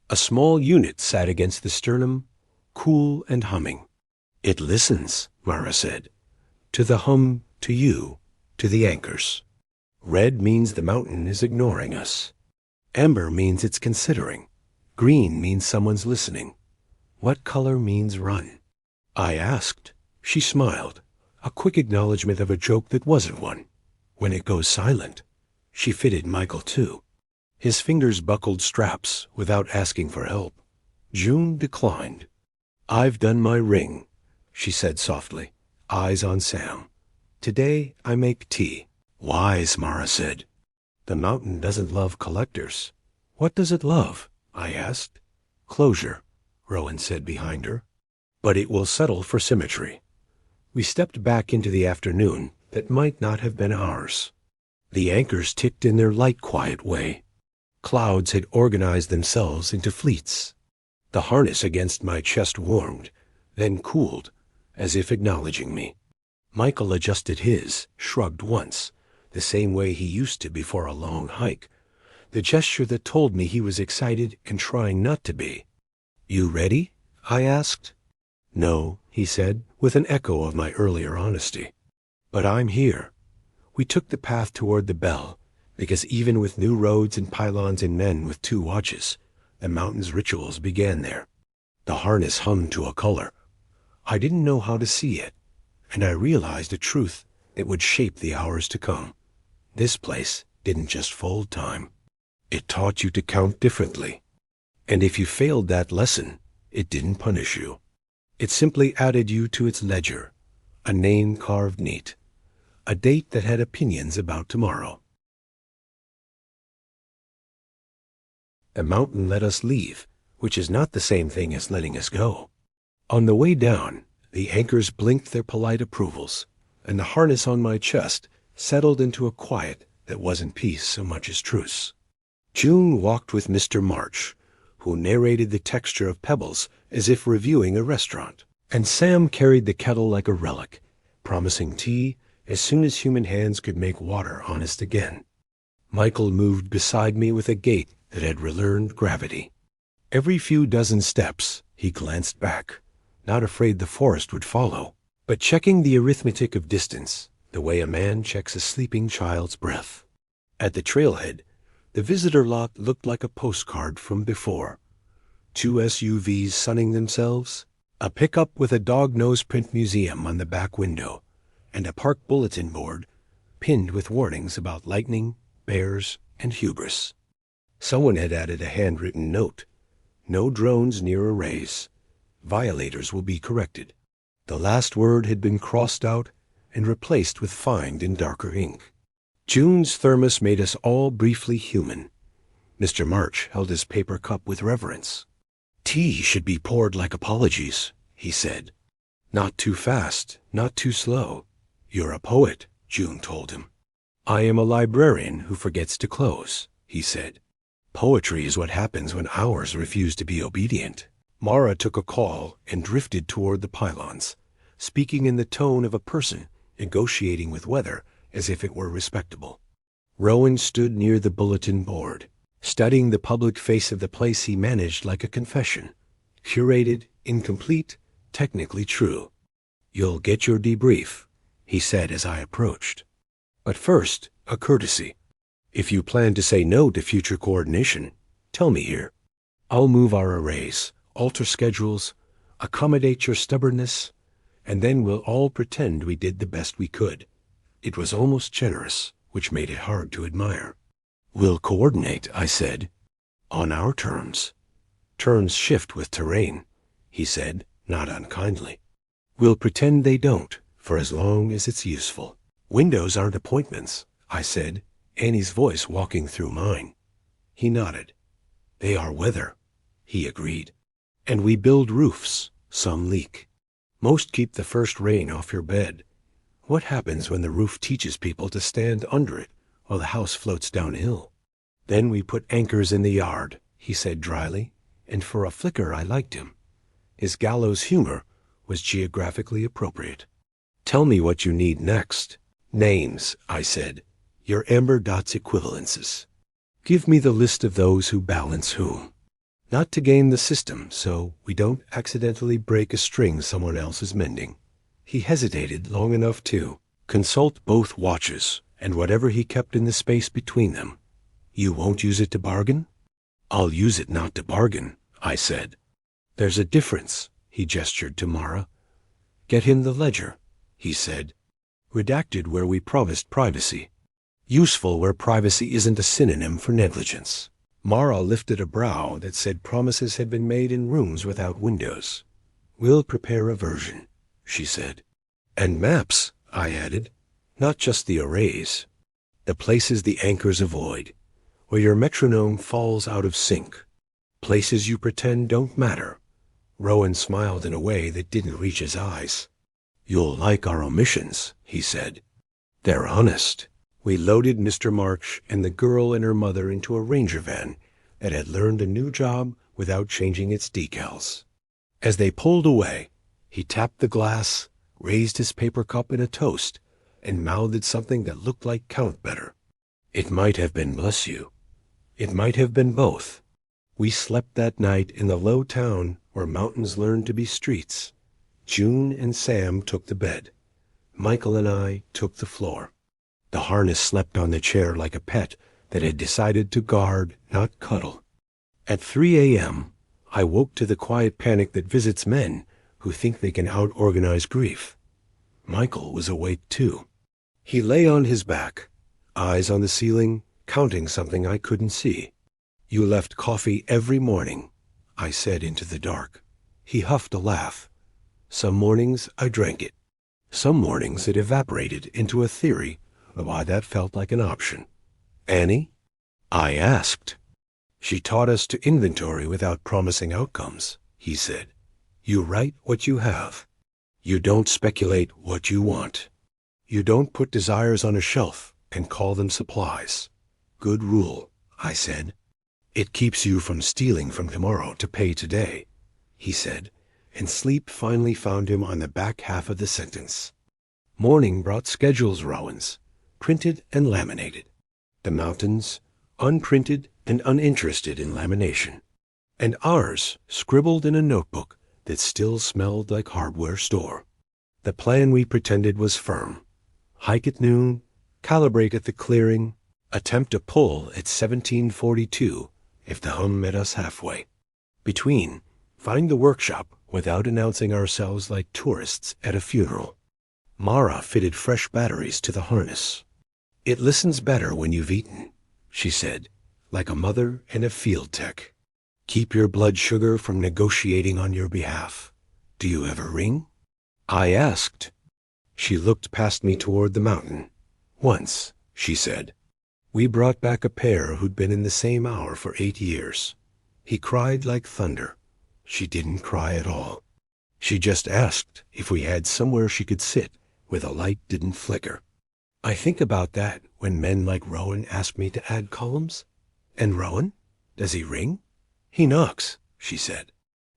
A small unit sat against the sternum, cool and humming. It listens, Mara said. To the hum, to you, to the anchors. Red means the mountain is ignoring us. Amber means it's considering. Green means someone's listening. What color means run? I asked. She smiled, a quick acknowledgement of a joke that wasn't one. When it goes silent. She fitted Michael too. His fingers buckled straps without asking for help. June declined. I've done my ring, she said softly, eyes on Sam. Today I make tea. Wise, Mara said. The mountain doesn't love collectors. What does it love? I asked. Closure, Rowan said behind her. But it will settle for symmetry. We stepped back into the afternoon that might not have been ours. The anchors ticked in their light, quiet way. Clouds had organized themselves into fleets. The harness against my chest warmed, then cooled, as if acknowledging me. Michael adjusted his, shrugged once, the same way he used to before a long hike, the gesture that told me he was excited and trying not to be. You ready? I asked. No, he said, with an echo of my earlier honesty. But I'm here. We took the path toward the bell, because even with new roads and pylons and men with 2 watches, the mountain's rituals began there. The harness hummed to a color. I didn't know how to see it, and I realized a truth that would shape the hours to come. This place didn't just fold time. It taught you to count differently. And if you failed that lesson, it didn't punish you. It simply added you to its ledger, a name carved neat, a date that had opinions about tomorrow. The mountain let us leave, which is not the same thing as letting us go. On the way down, the anchors blinked their polite approvals, and the harness on my chest settled into a quiet that wasn't peace so much as truce. June walked with Mr. March, who narrated the texture of pebbles as if reviewing a restaurant, and Sam carried the kettle like a relic, promising tea as soon as human hands could make water honest again. Michael moved beside me with a gait that had relearned gravity. Every few dozen steps, he glanced back, not afraid the forest would follow, but checking the arithmetic of distance, the way a man checks a sleeping child's breath. At the trailhead, the visitor lot looked like a postcard from before. 2 SUVs sunning themselves, a pickup with a dog-nose print museum on the back window, and a park bulletin board pinned with warnings about lightning, bears, and hubris. Someone had added a handwritten note. No drones near arrays. Violators will be corrected. The last word had been crossed out and replaced with find in darker ink. June's thermos made us all briefly human. Mr. March held his paper cup with reverence. Tea should be poured like apologies, he said. Not too fast, not too slow. You're a poet, June told him. I am a librarian who forgets to close, he said. Poetry is what happens when hours refuse to be obedient. Mara took a call and drifted toward the pylons, speaking in the tone of a person negotiating with weather as if it were respectable. Rowan stood near the bulletin board, studying the public face of the place he managed like a confession. Curated, incomplete, technically true. You'll get your debrief, he said as I approached. But first, a courtesy. If you plan to say no to future coordination, tell me here. I'll move our arrays, alter schedules, accommodate your stubbornness, and then we'll all pretend we did the best we could. It was almost generous, which made it hard to admire. We'll coordinate, I said. On our terms. Terms shift with terrain, he said, not unkindly. We'll pretend they don't, for as long as it's useful. Windows aren't appointments, I said, Annie's voice walking through mine. He nodded. They are weather, he agreed. And we build roofs. Some leak. Most keep the first rain off your bed. What happens when the roof teaches people to stand under it while the house floats downhill? Then we put anchors in the yard, he said dryly, and for a flicker I liked him. His gallows humor was geographically appropriate. Tell me what you need next. Names, I said. Your amber dots equivalences. Give me the list of those who balance whom. Not to game the system, so we don't accidentally break a string someone else is mending. He hesitated long enough to consult both watches and whatever he kept in the space between them. You won't use it to bargain? I'll use it not to bargain, I said. There's a difference, he gestured to Mara. Get him the ledger, he said. Redacted where we promised privacy. Useful where privacy isn't a synonym for negligence. Mara lifted a brow that said promises had been made in rooms without windows. We'll prepare a version, she said. And maps, I added. Not just the arrays. The places the anchors avoid, where your metronome falls out of sync. Places you pretend don't matter. Rowan smiled in a way that didn't reach his eyes. You'll like our omissions, he said. They're honest. We loaded Mr. March and the girl and her mother into a ranger van that had learned a new job without changing its decals. As they pulled away, he tapped the glass, raised his paper cup in a toast, and mouthed something that looked like count better. It might have been bless you. It might have been both. We slept that night in the low town where mountains learned to be streets. June and Sam took the bed. Michael and I took the floor. The harness slept on the chair like a pet that had decided to guard, not cuddle. At 3 a.m., I woke to the quiet panic that visits men who think they can out-organize grief. Michael was awake too. He lay on his back, eyes on the ceiling, counting something I couldn't see. You left coffee every morning, I said into the dark. He huffed a laugh. Some mornings I drank it. Some mornings it evaporated into a theory of why that felt like an option. Annie? I asked. She taught us to inventory without promising outcomes, he said. You write what you have. You don't speculate what you want. You don't put desires on a shelf and call them supplies. Good rule, I said. It keeps you from stealing from tomorrow to pay today, he said, and sleep finally found him on the back half of the sentence. Morning brought schedules, Rowans, printed and laminated. The mountains, unprinted and uninterested in lamination. And ours, scribbled in a notebook that still smelled like hardware store. The plan we pretended was firm. Hike at noon, calibrate at the clearing, attempt a pull at 1742 if the hum met us halfway. Between, find the workshop without announcing ourselves like tourists at a funeral. Mara fitted fresh batteries to the harness. It listens better when you've eaten, she said, like a mother and a field tech. Keep your blood sugar from negotiating on your behalf. Do you ever ring? I asked. She looked past me toward the mountain. Once, she said. We brought back a pair who'd been in the same hour for 8 years. He cried like thunder. She didn't cry at all. She just asked if we had somewhere she could sit where the light didn't flicker. I think about that when men like Rowan ask me to add columns. And Rowan? Does he ring? He knocks, she said.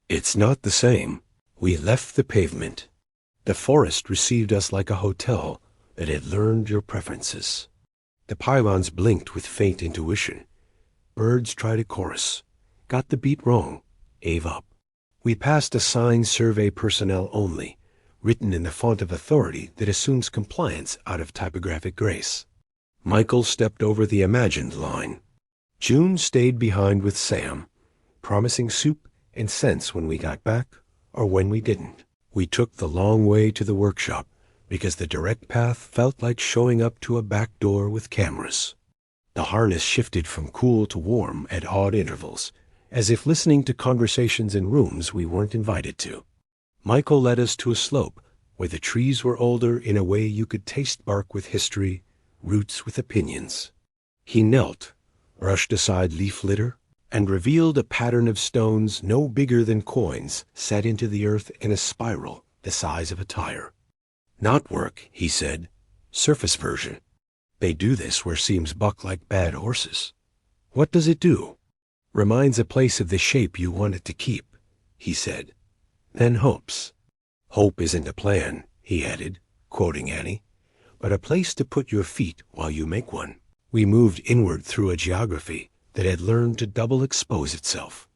It's not the same. We left the pavement. The forest received us like a hotel that had learned your preferences. The pylons blinked with faint intuition. Birds tried a chorus. Got the beat wrong. Gave up. We passed a sign survey personnel only, written in the font of authority that assumes compliance out of typographic grace. Michael stepped over the imagined line. June stayed behind with Sam, promising soup and scents when we got back or when we didn't. We took the long way to the workshop because the direct path felt like showing up to a back door with cameras. The harness shifted from cool to warm at odd intervals, as if listening to conversations in rooms we weren't invited to. Michael led us to a slope where the trees were older in a way you could taste bark with history, roots with opinions. He knelt, brushed aside leaf litter, and revealed a pattern of stones no bigger than coins set into the earth in a spiral the size of a tire. Knotwork, he said. Surface version. They do this where seams buck like bad horses. What does it do? Reminds a place of the shape you want it to keep, he said. Then hopes. Hope isn't a plan, he added, quoting Annie, but a place to put your feet while you make one. We moved inward through a geography that had learned to double expose itself.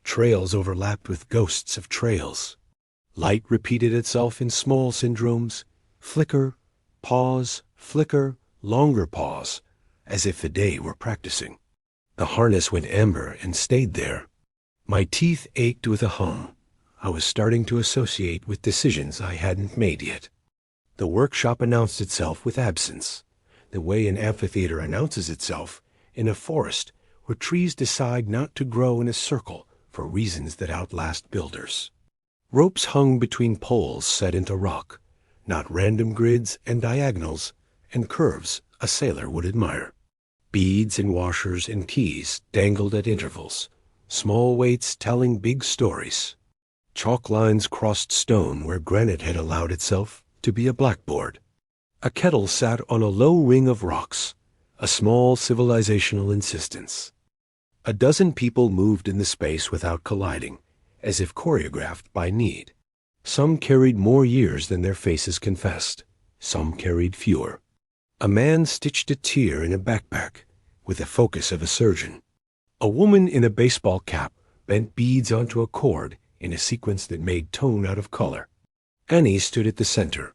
Trails overlapped with ghosts of trails. Light repeated itself in small syndromes, flicker, longer pause, as if the day were practicing. The harness went amber and stayed there. My teeth ached with a hum. I was starting to associate with decisions I hadn't made yet. The workshop announced itself with absence, the way an amphitheater announces itself in a forest where trees decide not to grow in a circle for reasons that outlast builders. Ropes hung between poles set into rock, not random grids and diagonals and curves a sailor would admire. Beads and washers and keys dangled at intervals, small weights telling big stories. Chalk lines crossed stone where granite had allowed itself to be a blackboard. A kettle sat on a low ring of rocks, a small civilizational insistence. A dozen people moved in the space without colliding, as if choreographed by need. Some carried more years than their faces confessed. Some carried fewer. A man stitched a tear in a backpack with the focus of a surgeon. A woman in a baseball cap bent beads onto a cord in a sequence that made tone out of color. Annie stood at the center,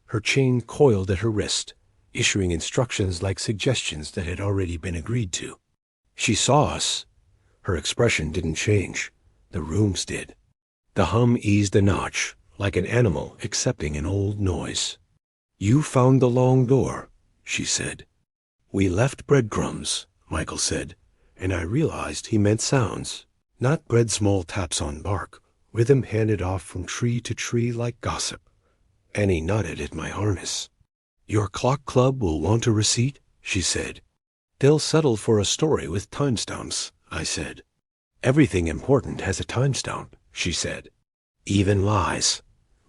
her chain coiled at her wrist, issuing instructions like suggestions that had already been agreed to. She saw us. Her expression didn't change. The rooms did. The hum eased a notch, like an animal accepting an old noise. "You found the long door," she said. "We left breadcrumbs," Michael said, and I realized he meant sounds, not bread small taps on bark, rhythm handed off from tree to tree like gossip. Annie nodded at my harness. "Your clock club will want a receipt," she said. "They'll settle for a story with timestamps," I said. "Everything important has a timestamp," she said. "Even lies."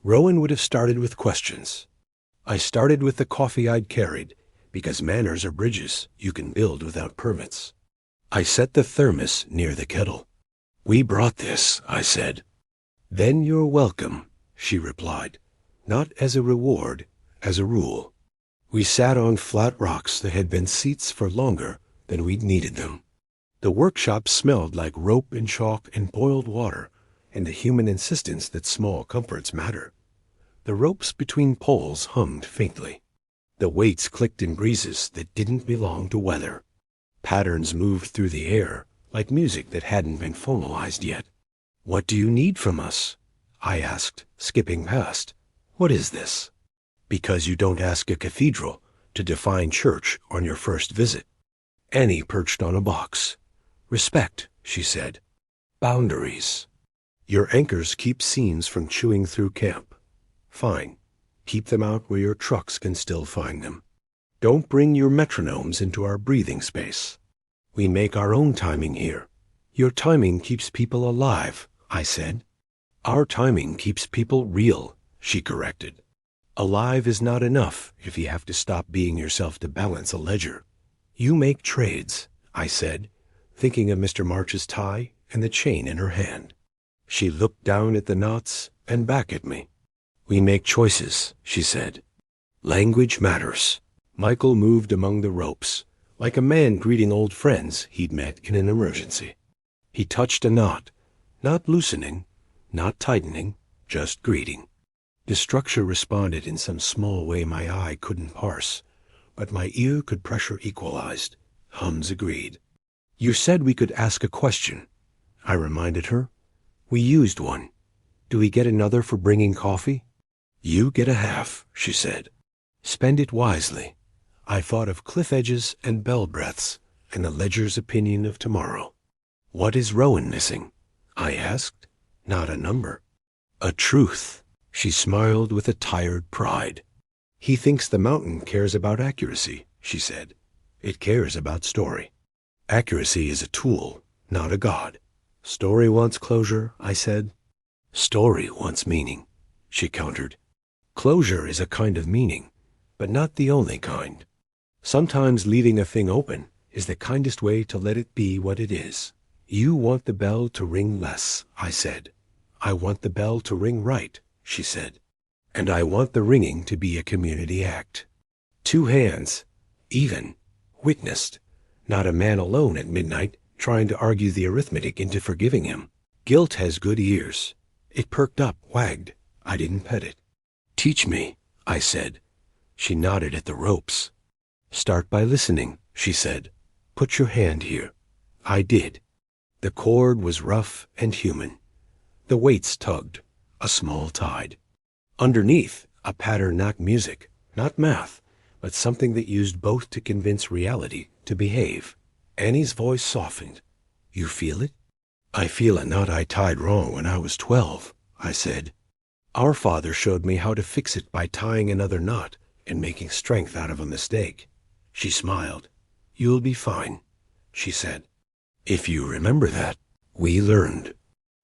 Rowan would have started with questions. I started with the coffee I'd carried, because manners are bridges you can build without permits. I set the thermos near the kettle. "We brought this," I said. "Then you're welcome," she replied, not as a reward, as a rule. We sat on flat rocks that had been seats for longer than we'd needed them. The workshop smelled like rope and chalk and boiled water, and the human insistence that small comforts matter. The ropes between poles hummed faintly. The weights clicked in breezes that didn't belong to weather. Patterns moved through the air, like music that hadn't been formalized yet. "What do you need from us?" I asked, skipping past. "What is this?" "Because you don't ask a cathedral to define church on your first visit." Annie perched on a box. "Respect," she said. "Boundaries. Your anchors keep seams from chewing through camp. Fine. Keep them out where your trucks can still find them. Don't bring your metronomes into our breathing space. We make our own timing here. Your timing keeps people alive," I said. "Our timing keeps people real," she corrected. "Alive is not enough if you have to stop being yourself to balance a ledger." "You make trades," I said, thinking of Mr. March's tie and the chain in her hand. She looked down at the knots and back at me. "We make choices," she said. "Language matters." Michael moved among the ropes, like a man greeting old friends he'd met in an emergency. He touched a knot, not loosening, not tightening, just greeting. The structure responded in some small way my eye couldn't parse, but my ear could pressure equalized. Hums agreed. "You said we could ask a question," I reminded her. "We used one. Do we get another for bringing coffee?" "You get a half," she said. "Spend it wisely." I thought of cliff edges and bell breaths and the ledger's opinion of tomorrow. "What is Rowan missing?" I asked. "Not a number." "A truth." She smiled with a tired pride. "He thinks the mountain cares about accuracy," she said. "It cares about story. Accuracy is a tool, not a god." "Story wants closure," I said. "Story wants meaning," she countered. "Closure is a kind of meaning, but not the only kind. Sometimes leaving a thing open is the kindest way to let it be what it is." "You want the bell to ring less," I said. "I want the bell to ring right," she said. "And I want the ringing to be a community act. Two hands, even, witnessed, not a man alone at midnight trying to argue the arithmetic into forgiving him. Guilt has good ears. It perked up, wagged. I didn't pet it. Teach me, I said. She nodded at the ropes. Start by listening, she said. Put your hand here. I did. The cord was rough and human. The weights tugged, a small tide. Underneath, a pattern knocked music, not math, but something that used both to convince reality to behave. Annie's voice softened. You feel it? I feel a knot I tied wrong when I was 12, I said. Our father showed me how to fix it by tying another knot and making strength out of a mistake. She smiled. You'll be fine, she said. If you remember that, we learned.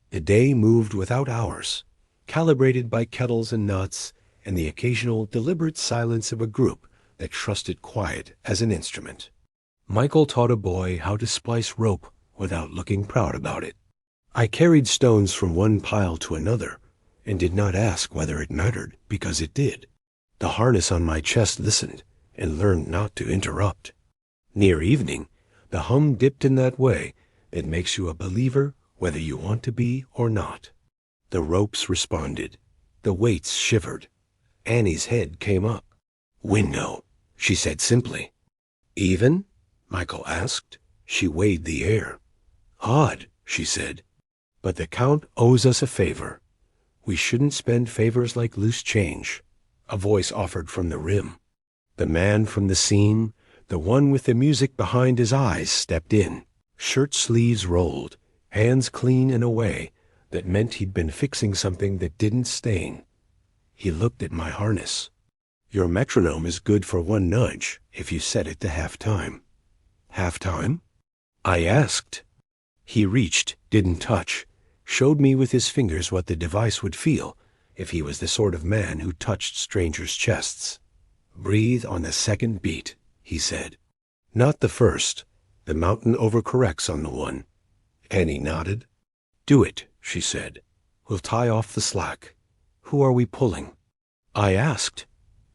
The day moved without hours, calibrated by kettles and knots and the occasional deliberate silence of a group that trusted quiet as an instrument. Michael taught a boy how to splice rope without looking proud about it. I carried stones from one pile to another and did not ask whether it mattered because it did. The harness on my chest listened and learned not to interrupt. Near evening, the hum dipped in that way that makes you a believer whether you want to be or not. The ropes responded. The weights shivered. Annie's head came up. Window, she said simply. Even? Michael asked. She weighed the air. Odd, she said. But the Count owes us a favor. We shouldn't spend favors like loose change. A voice offered from the rim. The man from the scene, the one with the music behind his eyes, stepped in. Shirt sleeves rolled, hands clean in a way that meant he'd been fixing something that didn't stain. He looked at my harness. Your metronome is good for one nudge if you set it to half-time. Half-time? I asked. He reached, didn't touch, showed me with his fingers what the device would feel if he was the sort of man who touched strangers' chests. Breathe on the second beat, he said. Not the first. The mountain overcorrects on the one. Annie nodded. Do it, she said. We'll tie off the slack. Who are we pulling? I asked.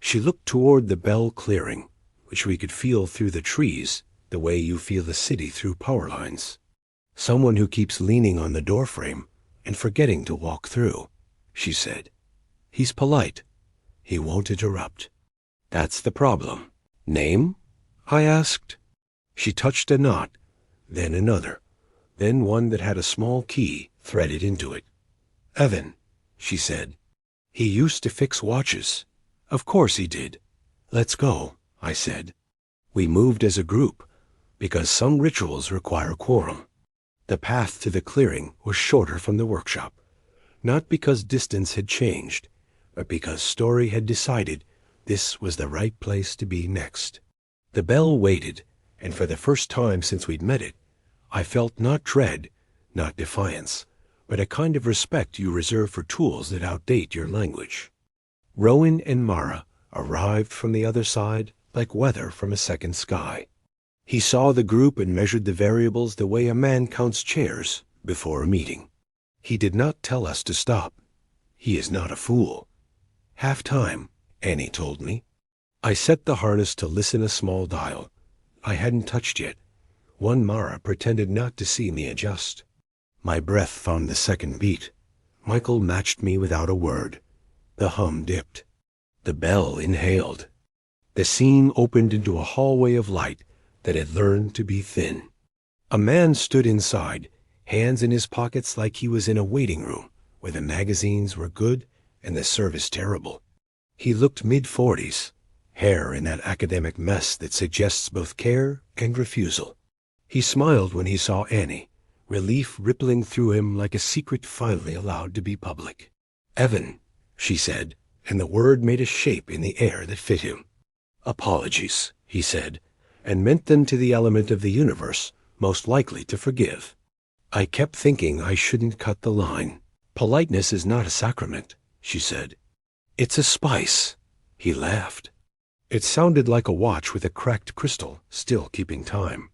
She looked toward the Bell clearing, which we could feel through the trees, the way you feel the city through power lines. Someone who keeps leaning on the doorframe and forgetting to walk through, she said. He's polite. He won't interrupt. That's the problem. Name? I asked. She touched a knot, then another, then one that had a small key threaded into it. Evan, she said. He used to fix watches. Of course he did. Let's go, I said. We moved as a group, because some rituals require quorum. The path to the clearing was shorter from the workshop, not because distance had changed, but because Story had decided this was the right place to be next. The Bell waited, and for the first time since we'd met it, I felt not dread, not defiance, but a kind of respect you reserve for tools that outdate your language. Rowan and Mara arrived from the other side like weather from a second sky. He saw the group and measured the variables the way a man counts chairs before a meeting. He did not tell us to stop. He is not a fool. Half-time, Annie told me. I set the harness to listen a small dial. I hadn't touched yet. One Mara pretended not to see me adjust. My breath found the second beat. Michael matched me without a word. The hum dipped. The Bell inhaled. The scene opened into a hallway of light that had learned to be thin. A man stood inside, hands in his pockets like he was in a waiting room where the magazines were good and the service terrible. He looked mid-40s, hair in that academic mess that suggests both care and refusal. He smiled when he saw Annie, relief rippling through him like a secret finally allowed to be public. Evan, she said, and the word made a shape in the air that fit him. Apologies, he said, and meant them to the element of the universe most likely to forgive. I kept thinking I shouldn't cut the line. Politeness is not a sacrament, she said. It's a spice. He laughed. It sounded like a watch with a cracked crystal still keeping time.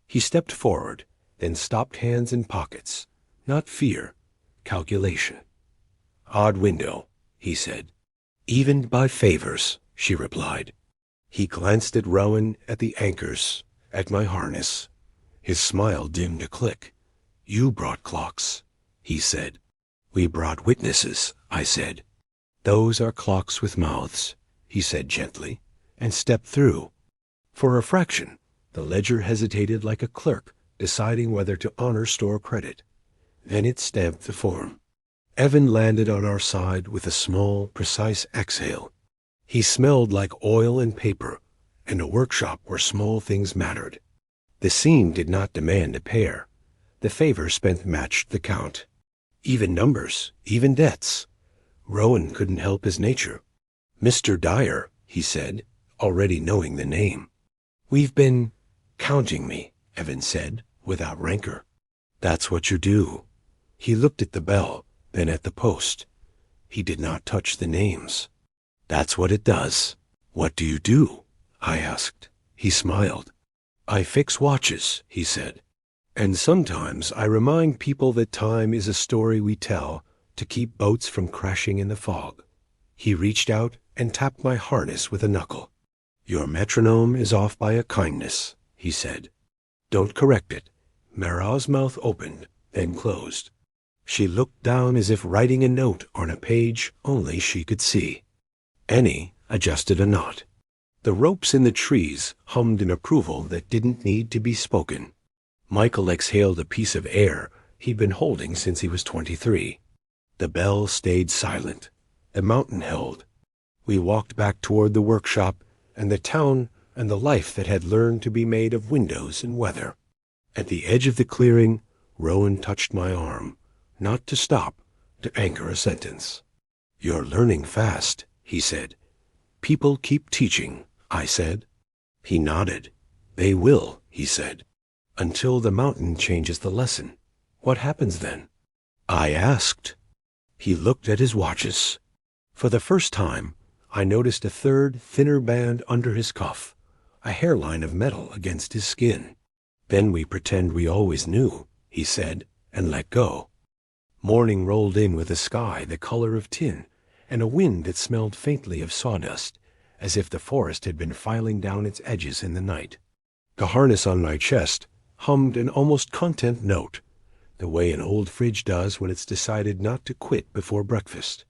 He stepped forward, then stopped, hands in pockets. Not fear, calculation. Odd window, he said. Evened by favors, she replied. He glanced at Rowan, at the anchors, at my harness. His smile dimmed a click. You brought clocks. he said. We brought witnesses, I said. Those are clocks with mouths, he said gently, and stepped through. For a fraction, the ledger hesitated like a clerk deciding whether to honor store credit. Then it stamped the form. Evan landed on our side with a small, precise exhale. He smelled like oil and paper, and a workshop where small things mattered. The scene did not demand a pair. The favor spent matched the count. Even numbers, even debts. Rowan couldn't help his nature. Mr. Dyer, he said, already knowing the name. We've been counting me, Evan said, without rancor. That's what you do. He looked at the bell, then at the post. He did not touch the names. That's what it does. What do you do? I asked. He smiled. I fix watches, he said. And sometimes I remind people that time is a story we tell to keep boats from crashing in the fog. He reached out and tapped my harness with a knuckle. Your metronome is off by a kindness, he said. Don't correct it. Mara's mouth opened, then closed. She looked down as if writing a note on a page only she could see. Annie adjusted a knot. The ropes in the trees hummed in approval that didn't need to be spoken. Michael exhaled a piece of air he'd been holding since he was 23. The bell stayed silent. The mountain held. We walked back toward the workshop and the town and the life that had learned to be made of windows and weather. At the edge of the clearing, Rowan touched my arm, not to stop, to anchor a sentence. You're learning fast, he said. People keep teaching, I said. He nodded. They will, he said. Until the mountain changes the lesson. What happens then? I asked. He looked at his watches. For the first time, I noticed a third, thinner band under his cuff, a hairline of metal against his skin. Then we pretend we always knew, he said, and let go. Morning rolled in with a sky the color of tin, and a wind that smelled faintly of sawdust, as if the forest had been filing down its edges in the night. The harness on my chest hummed an almost content note, the way an old fridge does when it's decided not to quit before breakfast.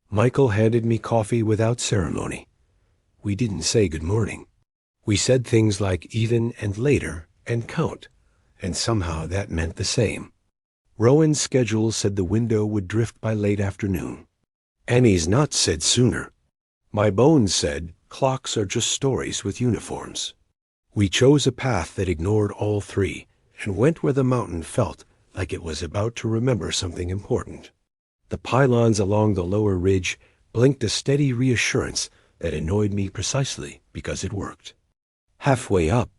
Michael handed me coffee without ceremony. We didn't say good morning. We said things like even and later and count, and somehow that meant the same. Rowan's schedule said the window would drift by late afternoon. Annie's not said sooner. My bones said clocks are just stories with uniforms. We chose a path that ignored all three and went where the mountain felt like it was about to remember something important. The pylons along the lower ridge blinked a steady reassurance that annoyed me precisely because it worked. Halfway up,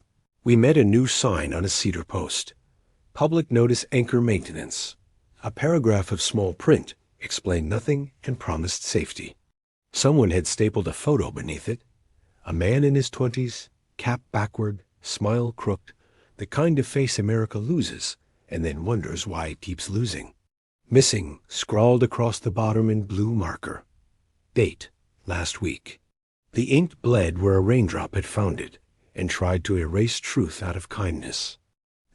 we met a new sign on a cedar post. Public Notice Anchor Maintenance. A paragraph of small print explained nothing and promised safety. Someone had stapled a photo beneath it. A man in his 20s, cap backward, smile crooked, the kind of face America loses and then wonders why it keeps losing. Missing, scrawled across the bottom in blue marker. Date, last week. The ink bled where a raindrop had found it and tried to erase truth out of kindness.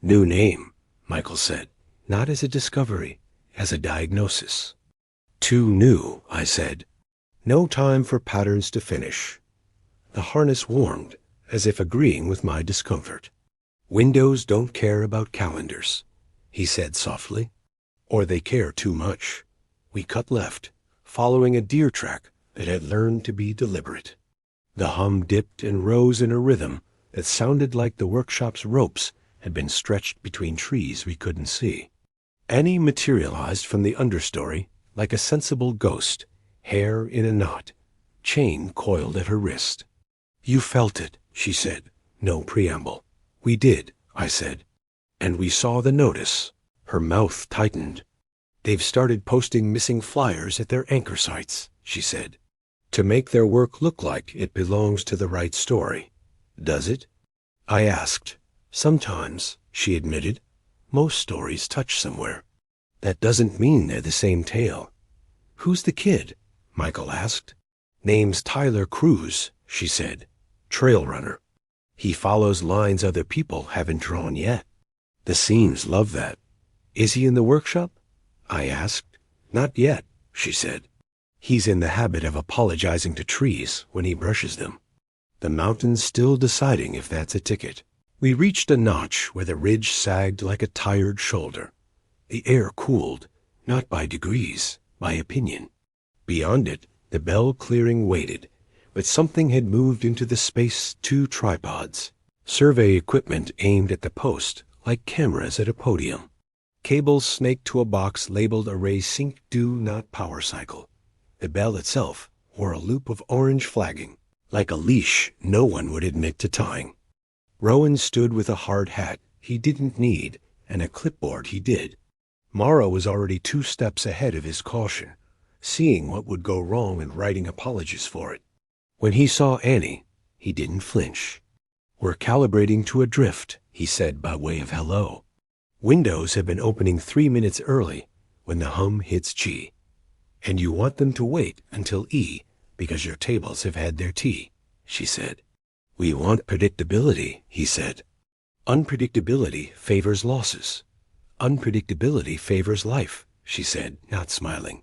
New name, Michael said, not as a discovery, as a diagnosis. Too new, I said. No time for patterns to finish. The harness warmed, as if agreeing with my discomfort. Windows don't care about calendars, he said softly. Or they care too much. We cut left, following a deer track that had learned to be deliberate. The hum dipped and rose in a rhythm that sounded like the workshop's ropes had been stretched between trees we couldn't see. Annie materialized from the understory like a sensible ghost, hair in a knot, chain coiled at her wrist. You felt it, she said, no preamble. We did, I said. And we saw the notice. Her mouth tightened. They've started posting missing flyers at their anchor sites, she said, to make their work look like it belongs to the right story. Does it? I asked. Sometimes, she admitted. Most stories touch somewhere. That doesn't mean they're the same tale. Who's the kid? Michael asked. Name's Tyler Cruz, she said. Trail runner. He follows lines other people haven't drawn yet. The scenes love that. Is he in the workshop? I asked. Not yet, she said. He's in the habit of apologizing to trees when he brushes them. The mountain's still deciding if that's a ticket. We reached a notch where the ridge sagged like a tired shoulder. The air cooled, not by degrees, by opinion. Beyond it, the bell clearing waited, but something had moved into the space 2 tripods. Survey equipment aimed at the post, like cameras at a podium. Cables snaked to a box labeled Array Sync Do Not Power Cycle. The bell itself wore a loop of orange flagging, like a leash no one would admit to tying. Rowan stood with a hard hat he didn't need and a clipboard he did. Mara was already 2 steps ahead of his caution, seeing what would go wrong and writing apologies for it. When he saw Annie, he didn't flinch. We're calibrating to a drift, he said by way of hello. Windows have been opening 3 minutes early when the hum hits G. And you want them to wait until E because your tables have had their tea, she said. We want predictability, he said. Unpredictability favors losses. Unpredictability favors life, she said, not smiling.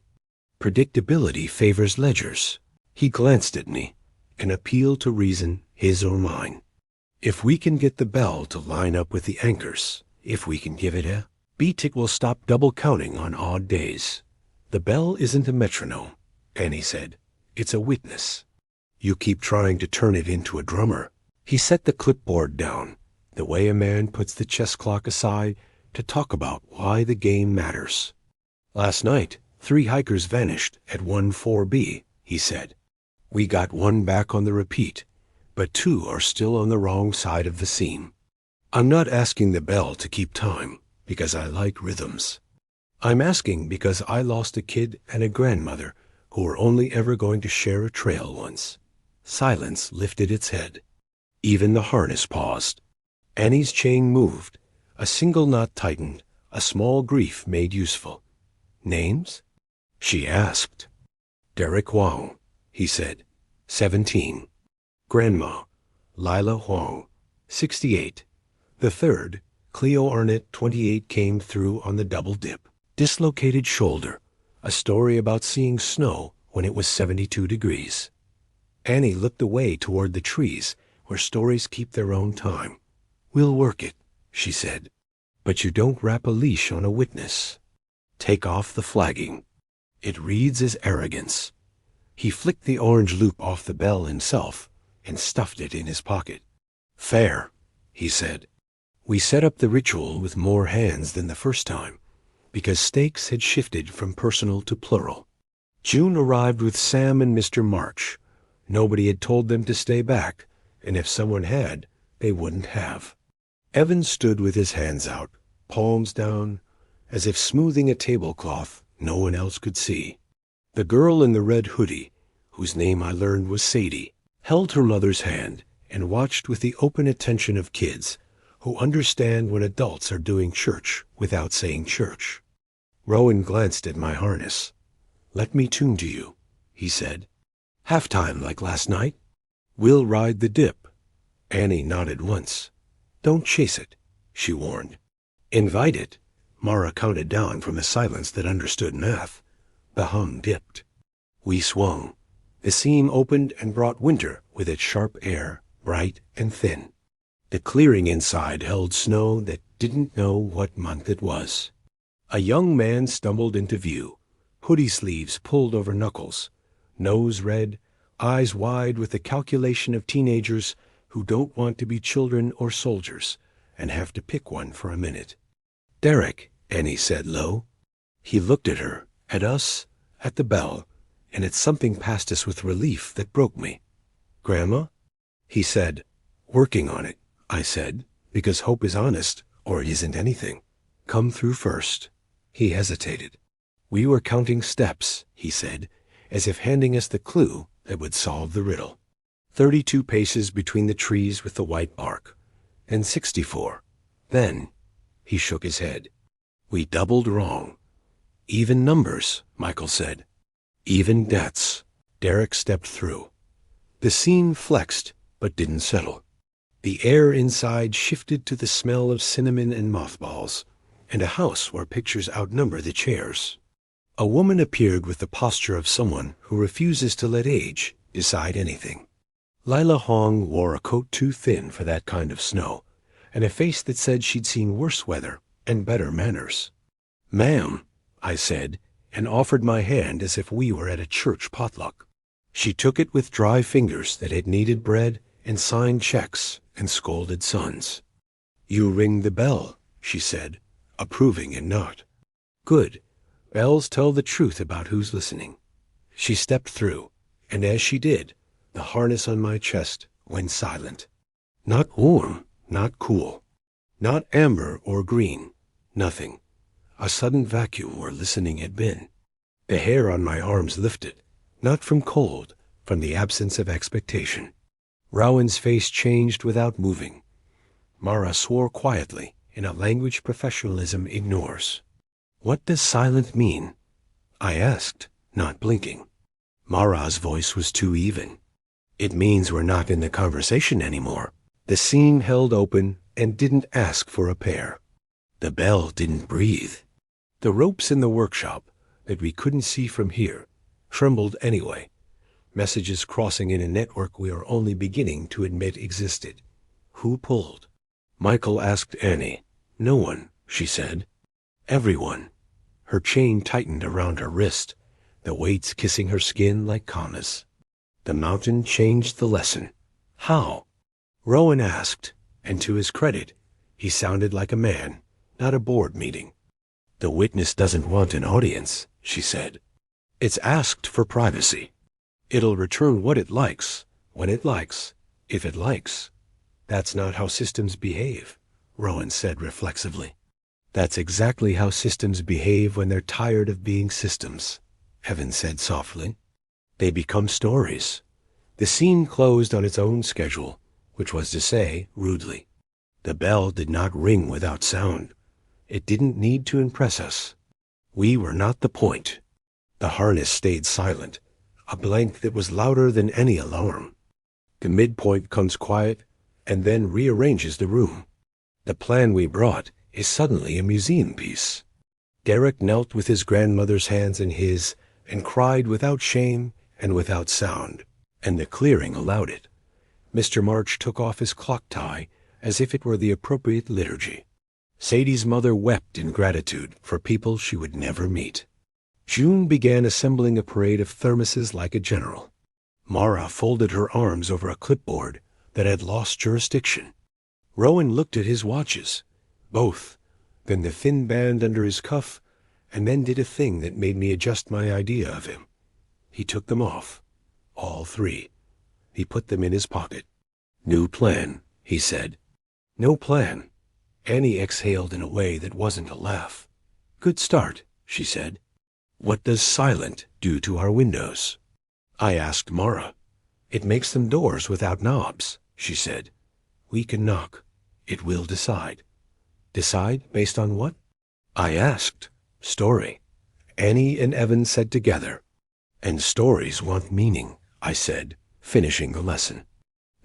Predictability favors ledgers. He glanced at me, an appeal to reason, his or mine. If we can get the bell to line up with the anchors, if we can give it a beat, will stop double counting on odd days. The bell isn't a metronome, Annie said. It's a witness. You keep trying to turn it into a drummer. He set the clipboard down, the way a man puts the chess clock aside to talk about why the game matters. Last night, 3 hikers vanished at 1-4B, he said. We got 1 back on the repeat, but 2 are still on the wrong side of the seam. I'm not asking the bell to keep time, because I like rhythms. I'm asking because I lost a kid and a grandmother who were only ever going to share a trail once. Silence lifted its head. Even the harness paused. Annie's chain moved. A single knot tightened, a small grief made useful. Names? She asked. Derek Huang, he said, 17. Grandma, Lila Huang, 68. The third, Cleo Arnett, 28, came through on the double dip. Dislocated shoulder, a story about seeing snow when it was 72 degrees. Annie looked away toward the trees where stories keep their own time. We'll work it, she said. But you don't wrap a leash on a witness. Take off the flagging. It reads as arrogance. He flicked the orange loop off the bell himself and stuffed it in his pocket. Fair, he said. We set up the ritual with more hands than the first time, because stakes had shifted from personal to plural. June arrived with Sam and Mr. March. Nobody had told them to stay back, and if someone had, they wouldn't have. Evan stood with his hands out, palms down, as if smoothing a tablecloth no one else could see. The girl in the red hoodie, whose name I learned was Sadie, held her mother's hand and watched with the open attention of kids who understand when adults are doing church without saying church. Rowan glanced at my harness. Let me tune to you, he said. Halftime like last night? We'll ride the dip. Annie nodded once. Don't chase it, she warned. Invite it. Mara counted down from a silence that understood math. The hum dipped. We swung. The seam opened and brought winter with its sharp air, bright and thin. The clearing inside held snow that didn't know what month it was. A young man stumbled into view, hoodie sleeves pulled over knuckles, nose red, eyes wide with the calculation of teenagers who don't want to be children or soldiers and have to pick one for a minute. Derek, Annie said low. He looked at her, at us, at the bell, and at something past us with relief that broke me. Grandma? He said. Working on it, I said, because hope is honest, or it isn't anything. Come through first. He hesitated. We were counting steps, he said, as if handing us the clue that would solve the riddle. 32 paces between the trees with the white bark, and 64. Then he shook his head. We doubled wrong. Even numbers, Michael said. Even deaths. Derek stepped through. The scene flexed, but didn't settle. The air inside shifted to the smell of cinnamon and mothballs, and a house where pictures outnumber the chairs. A woman appeared with the posture of someone who refuses to let age decide anything. Lila Hong wore a coat too thin for that kind of snow, and a face that said she'd seen worse weather and better manners. "Ma'am," I said, and offered my hand as if we were at a church potluck. She took it with dry fingers that had kneaded bread and signed checks and scolded sons. "You ring the bell," she said, approving and not. "Good. Bells tell the truth about who's listening." She stepped through, and as she did, the harness on my chest went silent. Not warm, not cool, not amber or green, nothing. A sudden vacuum where listening had been. The hair on my arms lifted, not from cold, from the absence of expectation. Rowan's face changed without moving. Mara swore quietly in a language professionalism ignores. "What does silent mean?" I asked, not blinking. Mara's voice was too even. "It means we're not in the conversation anymore." The scene held open and didn't ask for a pair. The bell didn't breathe. The ropes in the workshop, that we couldn't see from here, trembled anyway, messages crossing in a network we are only beginning to admit existed. Who pulled? Michael asked Annie. "No one," she said. "Everyone." Her chain tightened around her wrist, the weights kissing her skin like commas. The mountain changed the lesson. How? Rowan asked, and to his credit, he sounded like a man, not a board meeting. "The witness doesn't want an audience," she said. "It's asked for privacy. It'll return what it likes, when it likes, if it likes." "That's not how systems behave," Rowan said reflexively. "That's exactly how systems behave when they're tired of being systems," Evan said softly. "They become stories." The scene closed on its own schedule, which was to say, rudely. The bell did not ring without sound. It didn't need to impress us. We were not the point. The harness stayed silent, a blank that was louder than any alarm. The midpoint comes quiet and then rearranges the room. The plan we brought is suddenly a museum piece. Derek knelt with his grandmother's hands in his and cried without shame and without sound, and the clearing allowed it. Mr. March took off his clock tie as if it were the appropriate liturgy. Sadie's mother wept in gratitude for people she would never meet. June began assembling a parade of thermoses like a general. Mara folded her arms over a clipboard that had lost jurisdiction. Rowan looked at his watches, both, then the thin band under his cuff, and then did a thing that made me adjust my idea of him. He took them off, all three. He put them in his pocket. "New plan," he said. "No plan." Annie exhaled in a way that wasn't a laugh. "Good start," she said. "What does silent do to our windows?" I asked Mara. "It makes them doors without knobs," she said. "We can knock. It will decide." "Decide based on what?" I asked. "Story." Annie and Evan said together. "And stories want meaning," I said, finishing the lesson.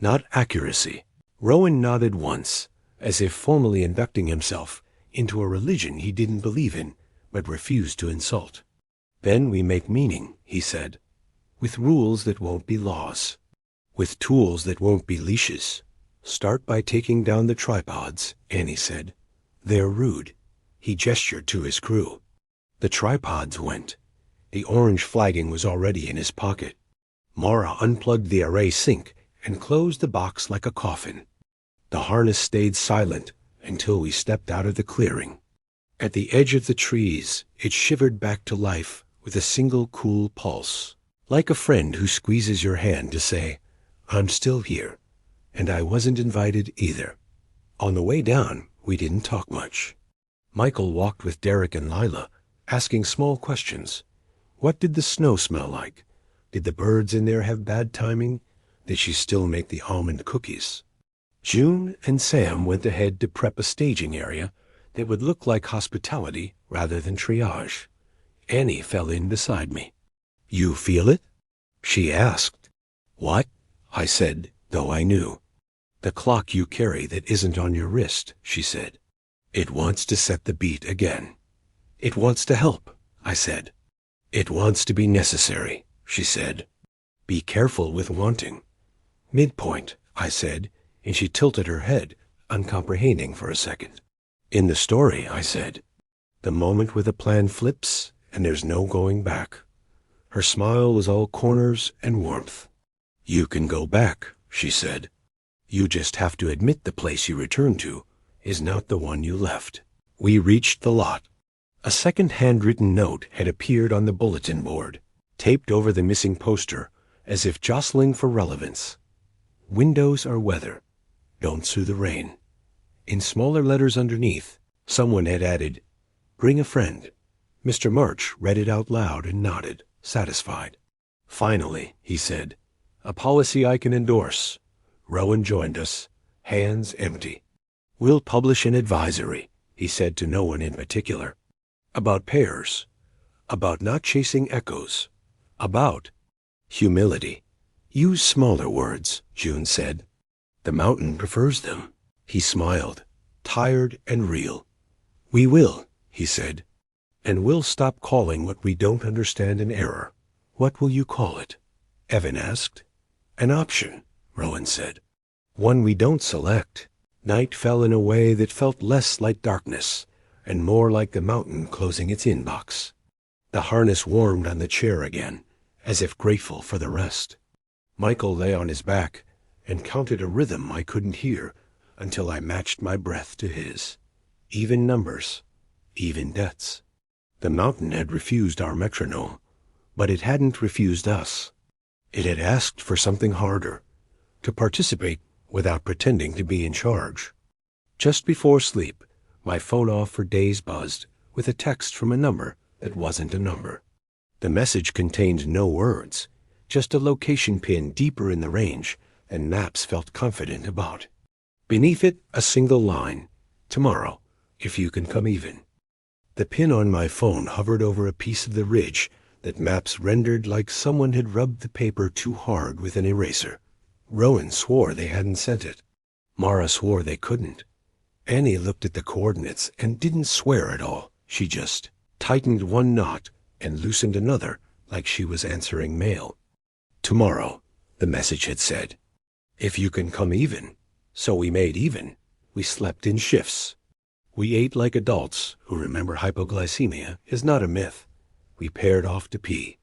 "Not accuracy." Rowan nodded once, as if formally inducting himself into a religion he didn't believe in, but refused to insult. "Then we make meaning," he said, "with rules that won't be laws, with tools that won't be leashes." "Start by taking down the tripods," Annie said. "They're rude." He gestured to his crew. The tripods went. The orange flagging was already in his pocket. Mara unplugged the array sink and closed the box like a coffin. The harness stayed silent until we stepped out of the clearing. At the edge of the trees, it shivered back to life with a single cool pulse, like a friend who squeezes your hand to say, "I'm still here, and I wasn't invited either." On the way down, we didn't talk much. Michael walked with Derek and Lila, asking small questions. What did the snow smell like? Did the birds in there have bad timing? Did she still make the almond cookies? June and Sam went ahead to prep a staging area that would look like hospitality rather than triage. Annie fell in beside me. "You feel it?" she asked. "What?" I said, though I knew. "The clock you carry that isn't on your wrist," she said. It wants to set the beat again. It wants to help, I said. It wants to be necessary, she said. Be careful with wanting. Midpoint, I said, and she tilted her head, uncomprehending for a second. In the story, I said, the moment where the plan flips and there's no going back. Her smile was all corners and warmth. You can go back, she said. You just have to admit the place you returned to is not the one you left. We reached the lot. A second handwritten note had appeared on the bulletin board, taped over the missing poster, as if jostling for relevance. Windows are weather. Don't sue the rain. In smaller letters underneath, someone had added, Bring a friend. Mr. March read it out loud and nodded, satisfied. Finally, he said, a policy I can endorse. Rowan joined us, hands empty. We'll publish an advisory, he said to no one in particular. About pairs. About not chasing echoes. About humility. Use smaller words, June said. The mountain prefers them. He smiled, tired and real. We will, he said. And we'll stop calling what we don't understand an error. What will you call it? Evan asked. An option, Rowan said. One we don't select. Night fell in a way that felt less like darkness and more like the mountain closing its inbox. The harness warmed on the chair again, as if grateful for the rest. Michael lay on his back and counted a rhythm I couldn't hear until I matched my breath to his. Even numbers, even debts. The mountain had refused our metronome, but it hadn't refused us. It had asked for something harder, to participate without pretending to be in charge. Just before sleep, my phone off for days buzzed with a text from a number that wasn't a number. The message contained no words, just a location pin deeper in the range, and maps felt confident about. Beneath it, a single line, tomorrow, if you can come even. The pin on my phone hovered over a piece of the ridge that maps rendered like someone had rubbed the paper too hard with an eraser. Rowan swore they hadn't sent it. Mara swore they couldn't. Annie looked at the coordinates and didn't swear at all. She just tightened one knot and loosened another like she was answering mail. Tomorrow, the message had said. If you can come even. So we made even. We slept in shifts. We ate like adults who remember hypoglycemia is not a myth. We paired off to pee.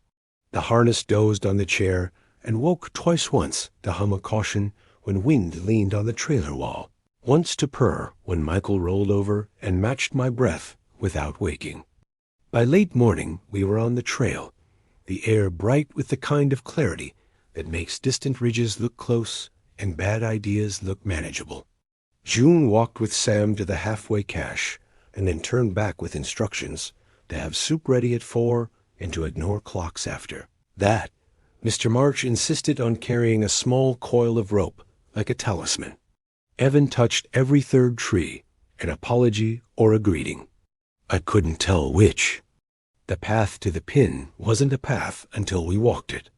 The harness dozed on the chair and woke twice once to hum a caution when wind leaned on the trailer wall, once to purr when Michael rolled over and matched my breath without waking. By late morning, we were on the trail, the air bright with the kind of clarity that makes distant ridges look close and bad ideas look manageable. June walked with Sam to the halfway cache and then turned back with instructions to have soup ready at 4 and to ignore clocks after. That, Mr. March insisted on carrying a small coil of rope, like a talisman. Evan touched every third tree, an apology or a greeting. I couldn't tell which. The path to the pin wasn't a path until we walked it.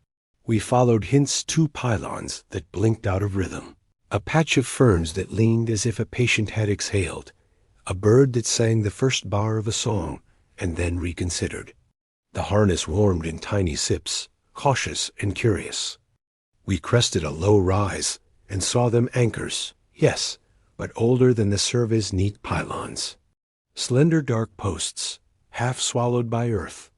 We followed Hint's 2 pylons that blinked out of rhythm, a patch of ferns that leaned as if a patient had exhaled, a bird that sang the first bar of a song and then reconsidered. The harness warmed in tiny sips, cautious and curious. We crested a low rise and saw them anchors, yes, but older than the service neat pylons. Slender dark posts, half swallowed by earth,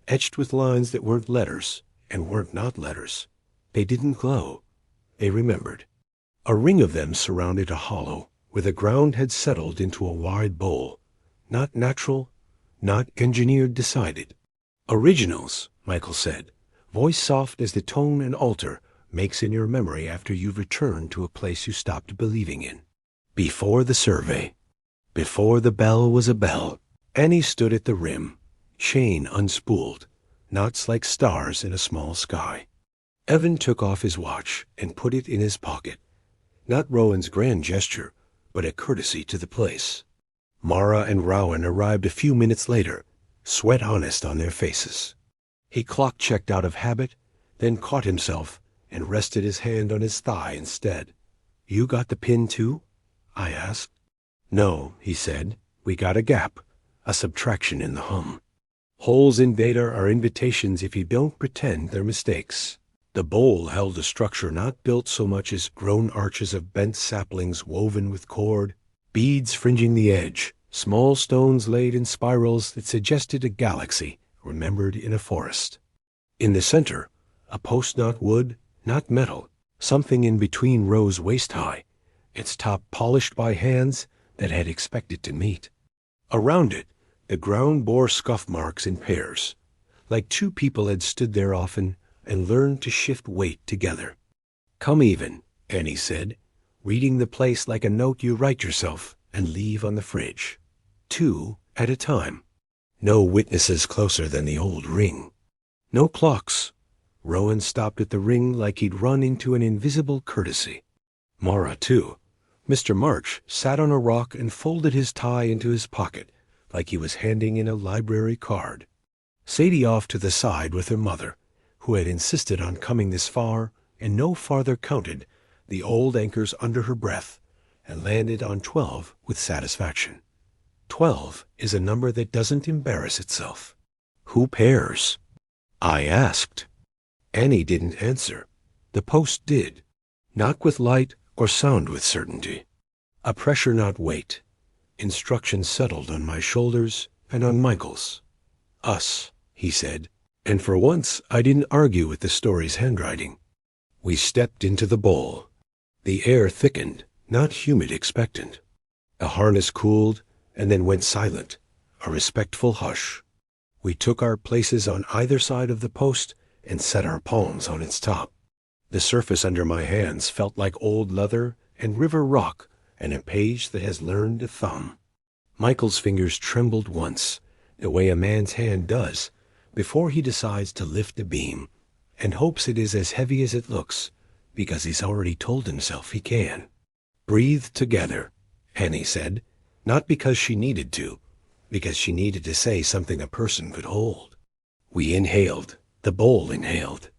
etched with lines that weren't letters and weren't not letters. They didn't glow. They remembered. A ring of them surrounded a hollow where the ground had settled into a wide bowl. Not natural, not engineered decided. Originals, Michael said, voice soft as the tone an altar makes in your memory after you've returned to a place you stopped believing in. Before the survey, before the bell was a bell, Annie stood at the rim, chain unspooled, knots like stars in a small sky. Evan took off his watch and put it in his pocket. Not Rowan's grand gesture, but a courtesy to the place. Mara and Rowan arrived a few minutes later, sweat honest on their faces. He clock-checked out of habit, then caught himself and rested his hand on his thigh instead. You got the pin too? I asked. No, he said, We got a gap, a subtraction in the hum. Holes in data are invitations if you don't pretend they're mistakes. The bowl held a structure not built so much as grown arches of bent saplings woven with cord, beads fringing the edge, small stones laid in spirals that suggested a galaxy remembered in a forest. In the center, a post not wood, not metal, something in between rose waist-high, its top polished by hands that had expected to meet. Around it, the ground bore scuff marks in pairs, like two people had stood there often and learned to shift weight together. "Come even," Annie said, reading the place like a note you write yourself and leave on the fridge. 2 at a time. No witnesses closer than the old ring. No clocks. Rowan stopped at the ring like he'd run into an invisible courtesy. Mara, too. Mr. March sat on a rock and folded his tie into his pocket like he was handing in a library card. Sadie off to the side with her mother, who had insisted on coming this far and no farther, counted the old anchors under her breath and landed on 12 with satisfaction. 12 is a number that doesn't embarrass itself. Who pairs? I asked. Annie didn't answer. The post did. Not with light or sound with certainty. A pressure, not weight. Instruction settled on my shoulders and on Michael's. Us, he said, and for once I didn't argue with the story's handwriting. We stepped into the bowl. The air thickened, not humid expectant. A harness cooled and then went silent, a respectful hush. We took our places on either side of the post and set our palms on its top. The surface under my hands felt like old leather and river rock and a page that has learned to thumb. Michael's fingers trembled once, the way a man's hand does before he decides to lift a beam and hopes it is as heavy as it looks because he's already told himself he can. Breathe together, Annie said, not because she needed to, because she needed to say something a person could hold. We inhaled. The bowl inhaled.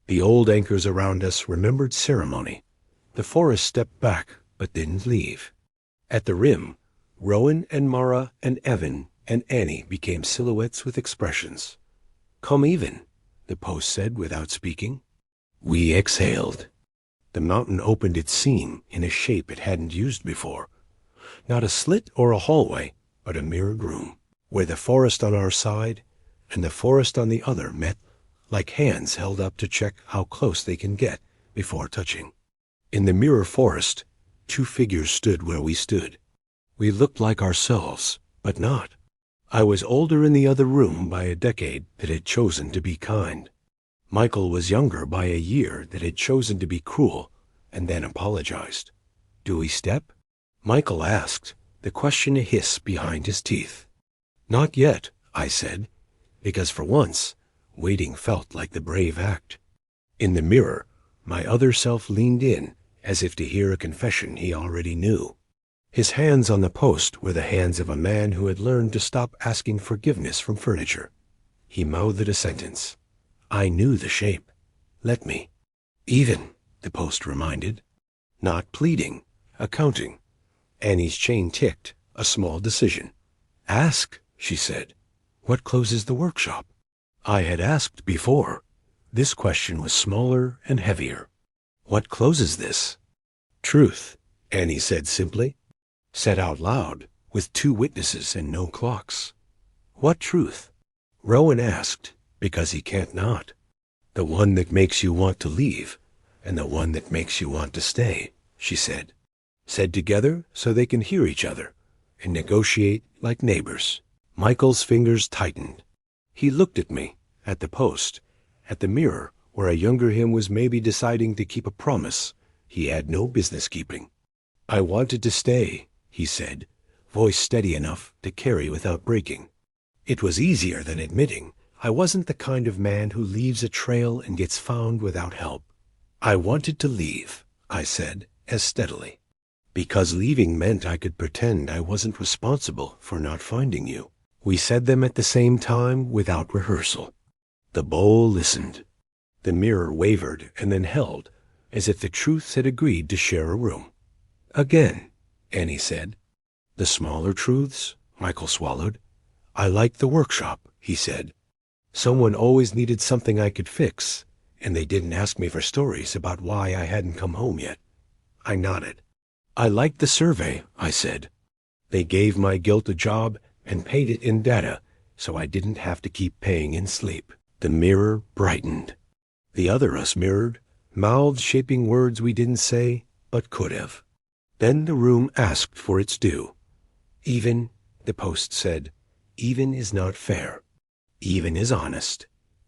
The old anchors around us remembered ceremony. The forest stepped back, but didn't leave. At the rim, Rowan and Mara and Evan and Annie became silhouettes with expressions. Come even, the post said without speaking. We exhaled. The mountain opened its seam in a shape it hadn't used before. Not a slit or a hallway, but a mirrored room, where the forest on our side and the forest on the other met like hands held up to check how close they can get before touching. In the mirror forest, two figures stood where we stood. We looked like ourselves, but not. I was older in the other room by a decade that had chosen to be kind. Michael was younger by a year that had chosen to be cruel and then apologized. Do we step? Michael asked, the question a hiss behind his teeth. Not yet, I said, because for once, waiting felt like the brave act. In the mirror, my other self leaned in, as if to hear a confession he already knew. His hands on the post were the hands of a man who had learned to stop asking forgiveness from furniture. He mouthed a sentence. I knew the shape. Let me. Even, the post reminded. Not pleading, accounting. Annie's chain ticked, a small decision. Ask, she said. What closes the workshop? I had asked before. This question was smaller and heavier. What closes this? Truth, Annie said simply. Said out loud, with two witnesses and no clocks. What truth? Rowan asked, because he can't not. The one that makes you want to leave, and the one that makes you want to stay, she said. Said together so they can hear each other, and negotiate like neighbors. Michael's fingers tightened. He looked at me, at the post, at the mirror where a younger him was maybe deciding to keep a promise he had no business keeping. I wanted to stay, he said, voice steady enough to carry without breaking. It was easier than admitting I wasn't the kind of man who leaves a trail and gets found without help. I wanted to leave, I said, as steadily, because leaving meant I could pretend I wasn't responsible for not finding you. We said them at the same time without rehearsal. The bowl listened. The mirror wavered and then held, as if the truths had agreed to share a room. Again, Annie said. The smaller truths Michael swallowed. I liked the workshop, he said. Someone always needed something I could fix, and they didn't ask me for stories about why I hadn't come home yet. I nodded. I liked the survey, I said. They gave my guilt a job and paid it in data, so I didn't have to keep paying in sleep. The mirror brightened. The other us mirrored, mouths shaping words we didn't say, but could have. Then the room asked for its due. Even, the post said, even is not fair. Even is honest.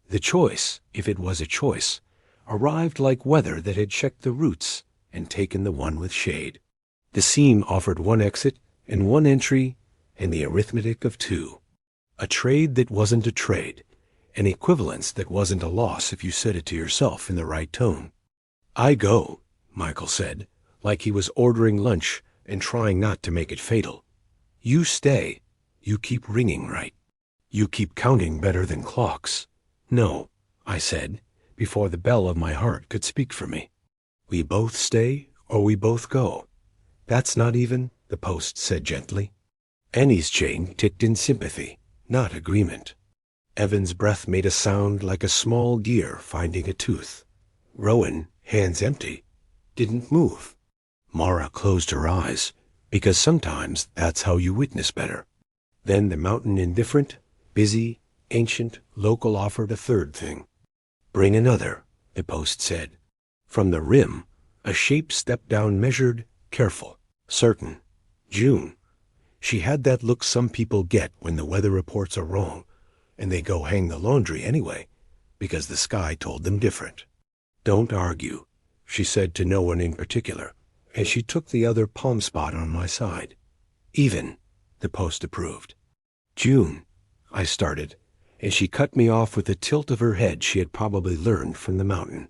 The choice, if it was a choice, arrived like weather that had checked the roots and taken the one with shade. The seam offered one exit and one entry and the arithmetic of two. A trade that wasn't a trade, an equivalence that wasn't a loss if you said it to yourself in the right tone. I go, Michael said, like he was ordering lunch and trying not to make it fatal. You stay. You keep ringing right. You keep counting better than clocks. No, I said, before the bell of my heart could speak for me. We both stay or we both go. That's not even, the post said gently. Annie's chain ticked in sympathy, not agreement. Evan's breath made a sound like a small deer finding a tooth. Rowan, hands empty, didn't move. Mara closed her eyes, because sometimes that's how you witness better. Then the mountain indifferent, busy, ancient, local offered a third thing. Bring another, the post said. From the rim, a shape stepped down measured, careful, certain. June. She had that look some people get when the weather reports are wrong, and they go hang the laundry anyway, because the sky told them different. Don't argue, she said to no one in particular, as she took the other palm spot on my side. Even, the post approved. June, I started, and she cut me off with a tilt of her head she had probably learned from the mountain.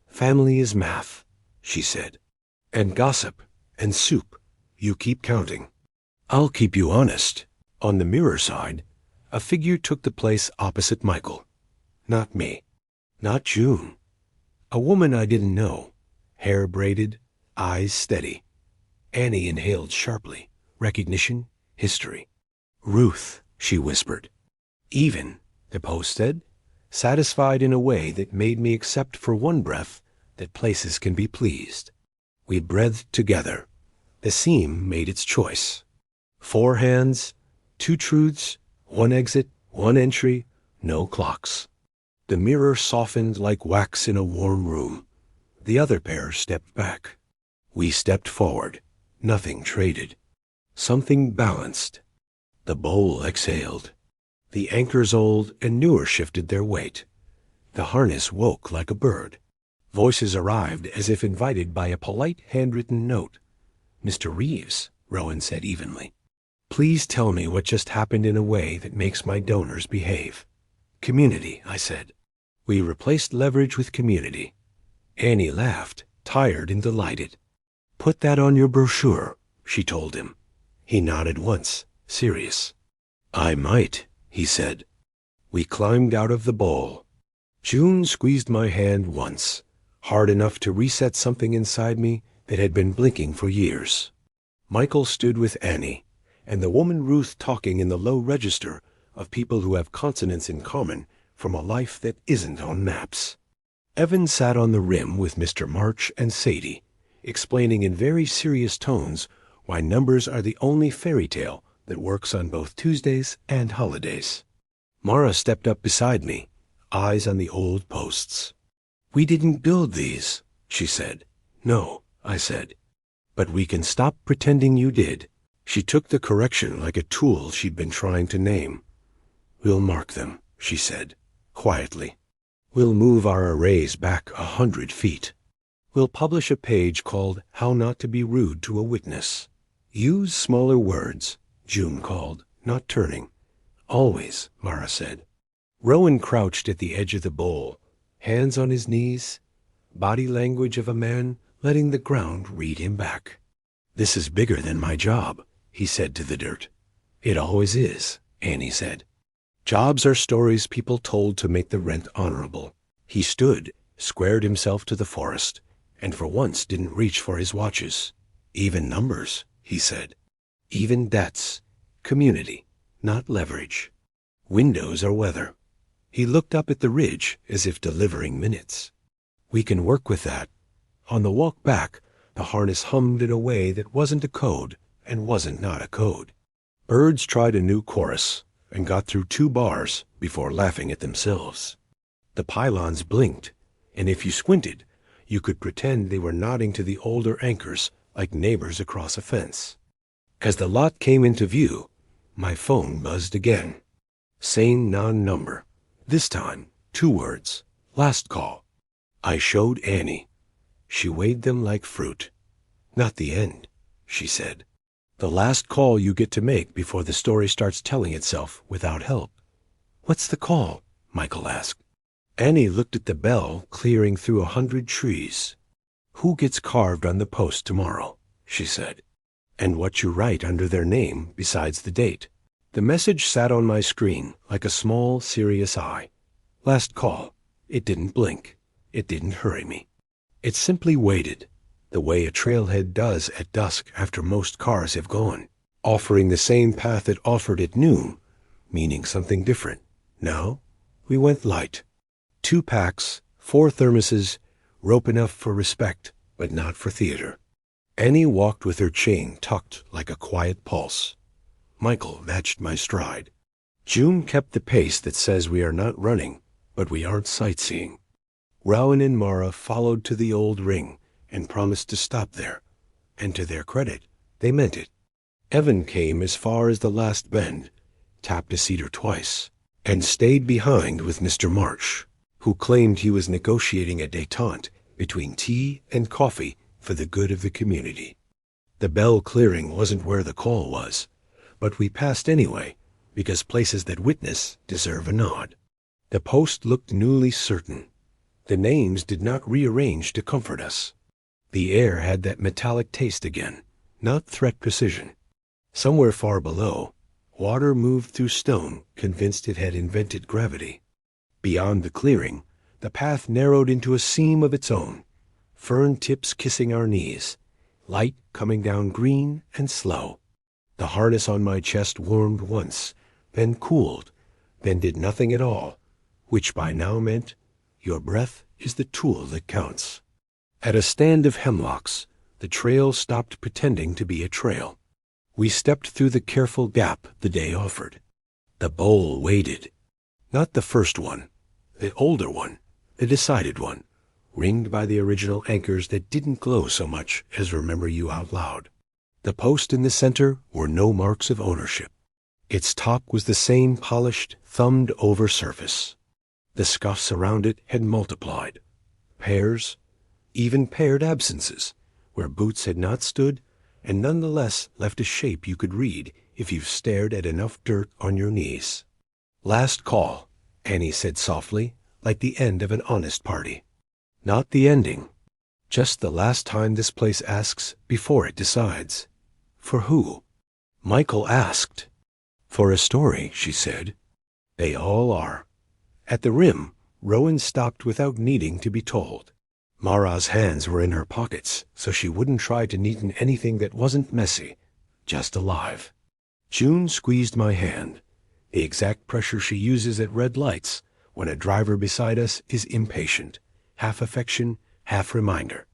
Family is math, she said, and gossip, and soup. You keep counting. I'll keep you honest. On the mirror side, a figure took the place opposite Michael. Not me. Not June. A woman I didn't know, hair braided, eyes steady. Annie inhaled sharply. Recognition, history. Ruth, she whispered. Even, the post said, satisfied in a way that made me accept for one breath that places can be pleased. We breathed together. The seam made its choice. 4 hands, 2 truths, 1 exit, 1 entry, no clocks. The mirror softened like wax in a warm room. The other pair stepped back. We stepped forward. Nothing traded. Something balanced. The bowl exhaled. The anchors old and newer shifted their weight. The harness woke like a bird. Voices arrived as if invited by a polite handwritten note. Mr. Reeves, Rowan said evenly. Please tell me what just happened in a way that makes my donors behave. Community, I said. We replaced leverage with community. Annie laughed, tired and delighted. Put that on your brochure, she told him. He nodded once, serious. I might, he said. We climbed out of the bowl. June squeezed my hand once, hard enough to reset something inside me that had been blinking for years. Michael stood with Annie, and the woman Ruth talking in the low register of people who have consonants in common from a life that isn't on maps. Evan sat on the rim with Mr. March and Sadie, explaining in very serious tones why numbers are the only fairy tale that works on both Tuesdays and holidays. Mara stepped up beside me, eyes on the old posts. We didn't build these, she said. No, I said. But we can stop pretending you did. She took the correction like a tool she'd been trying to name. We'll mark them, she said, quietly. We'll move our arrays back 100 feet. We'll publish a page called How Not to Be Rude to a Witness. Use smaller words, June called, not turning. Always, Mara said. Rowan crouched at the edge of the bowl, hands on his knees, body language of a man letting the ground read him back. This is bigger than my job, he said to the dirt. It always is, Annie said. Jobs are stories people told to make the rent honorable. He stood, squared himself to the forest, and for once didn't reach for his watches. Even numbers, he said. Even debts, community, not leverage. Windows are weather. He looked up at the ridge as if delivering minutes. We can work with that. On the walk back, the harness hummed in a way that wasn't a code and wasn't not a code. Birds tried a new chorus and got through 2 bars before laughing at themselves. The pylons blinked, and if you squinted, you could pretend they were nodding to the older anchors like neighbors across a fence. As the lot came into view, my phone buzzed again. Same non-number. This time, 2 words. Last call. I showed Annie. She weighed them like fruit. Not the end, she said. The last call you get to make before the story starts telling itself without help. What's the call? Michael asked. Annie looked at the bell clearing through 100 trees. Who gets carved on the post tomorrow? She said. And what you write under their name besides the date. The message sat on my screen like a small, serious eye. Last call. It didn't blink. It didn't hurry me. It simply waited, the way a trailhead does at dusk after most cars have gone, offering the same path it offered at noon, meaning something different. No, we went light. 2 packs, 4 thermoses, rope enough for respect, but not for theater. Annie walked with her chain tucked like a quiet pulse. Michael matched my stride. June kept the pace that says we are not running, but we aren't sightseeing. Rowan and Mara followed to the old ring and promised to stop there, and to their credit, they meant it. Evan came as far as the last bend, tapped a cedar twice, and stayed behind with Mr. March, who claimed he was negotiating a détente between tea and coffee for the good of the community. The bell clearing wasn't where the call was, but we passed anyway, because places that witness deserve a nod. The post looked newly certain. The names did not rearrange to comfort us. The air had that metallic taste again, not threat precision. Somewhere far below, water moved through stone, convinced it had invented gravity. Beyond the clearing, the path narrowed into a seam of its own, fern tips kissing our knees, light coming down green and slow. The harness on my chest warmed once, then cooled, then did nothing at all, which by now meant your breath is the tool that counts. At a stand of hemlocks, the trail stopped pretending to be a trail. We stepped through the careful gap the day offered. The bowl waited. Not the first one, the older one, the decided one, ringed by the original anchors that didn't glow so much as remember you out loud. The post in the center were no marks of ownership. Its top was the same polished, thumbed-over surface. The scuffs around it had multiplied. Pairs, even paired absences, where boots had not stood and nonetheless left a shape you could read if you stared at enough dirt on your knees. Last call, Annie said softly, like the end of an honest party. Not the ending, just the last time this place asks before it decides. For who? Michael asked. For a story, she said. They all are. At the rim, Rowan stopped without needing to be told. Mara's hands were in her pockets, so she wouldn't try to neaten anything that wasn't messy, just alive. June squeezed my hand, the exact pressure she uses at red lights when a driver beside us is impatient, half affection, half reminder.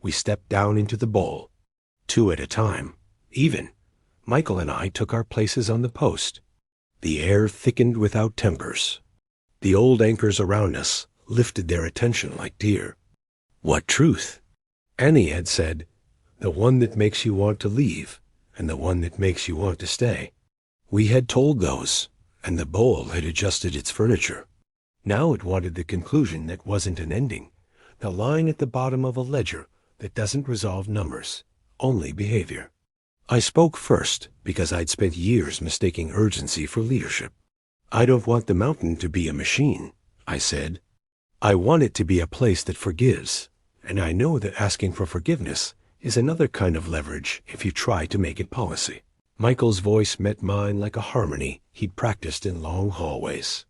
We stepped down into the bowl, 2 at a time, even. Michael and I took our places on the post. The air thickened without tempers. The old anchors around us lifted their attention like deer. What truth? Annie had said, the one that makes you want to leave, and the one that makes you want to stay. We had told those, and the bowl had adjusted its furniture. Now it wanted the conclusion that wasn't an ending, the line at the bottom of a ledger that doesn't resolve numbers, only behavior. I spoke first because I'd spent years mistaking urgency for leadership. I don't want the mountain to be a machine, I said. I want it to be a place that forgives, and I know that asking for forgiveness is another kind of leverage if you try to make it policy. Michael's voice met mine like a harmony he'd practiced in long hallways.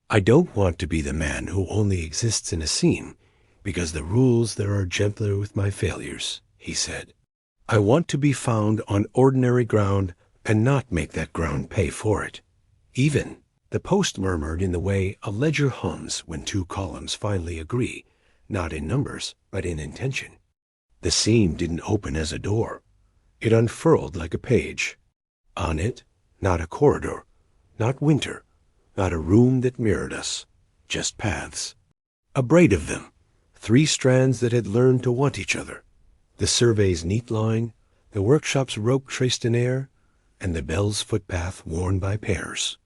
I don't want to be the man who only exists in a scene because the rules there are gentler with my failures, he said. I want to be found on ordinary ground and not make that ground pay for it. Even, the post murmured in the way a ledger hums when two columns finally agree, not in numbers, but in intention. The seam didn't open as a door. It unfurled like a page. On it, not a corridor, not winter, not a room that mirrored us, just paths. A braid of them, 3 strands that had learned to want each other. The survey's neat line, the workshop's rope traced in air, and the bell's footpath worn by pairs.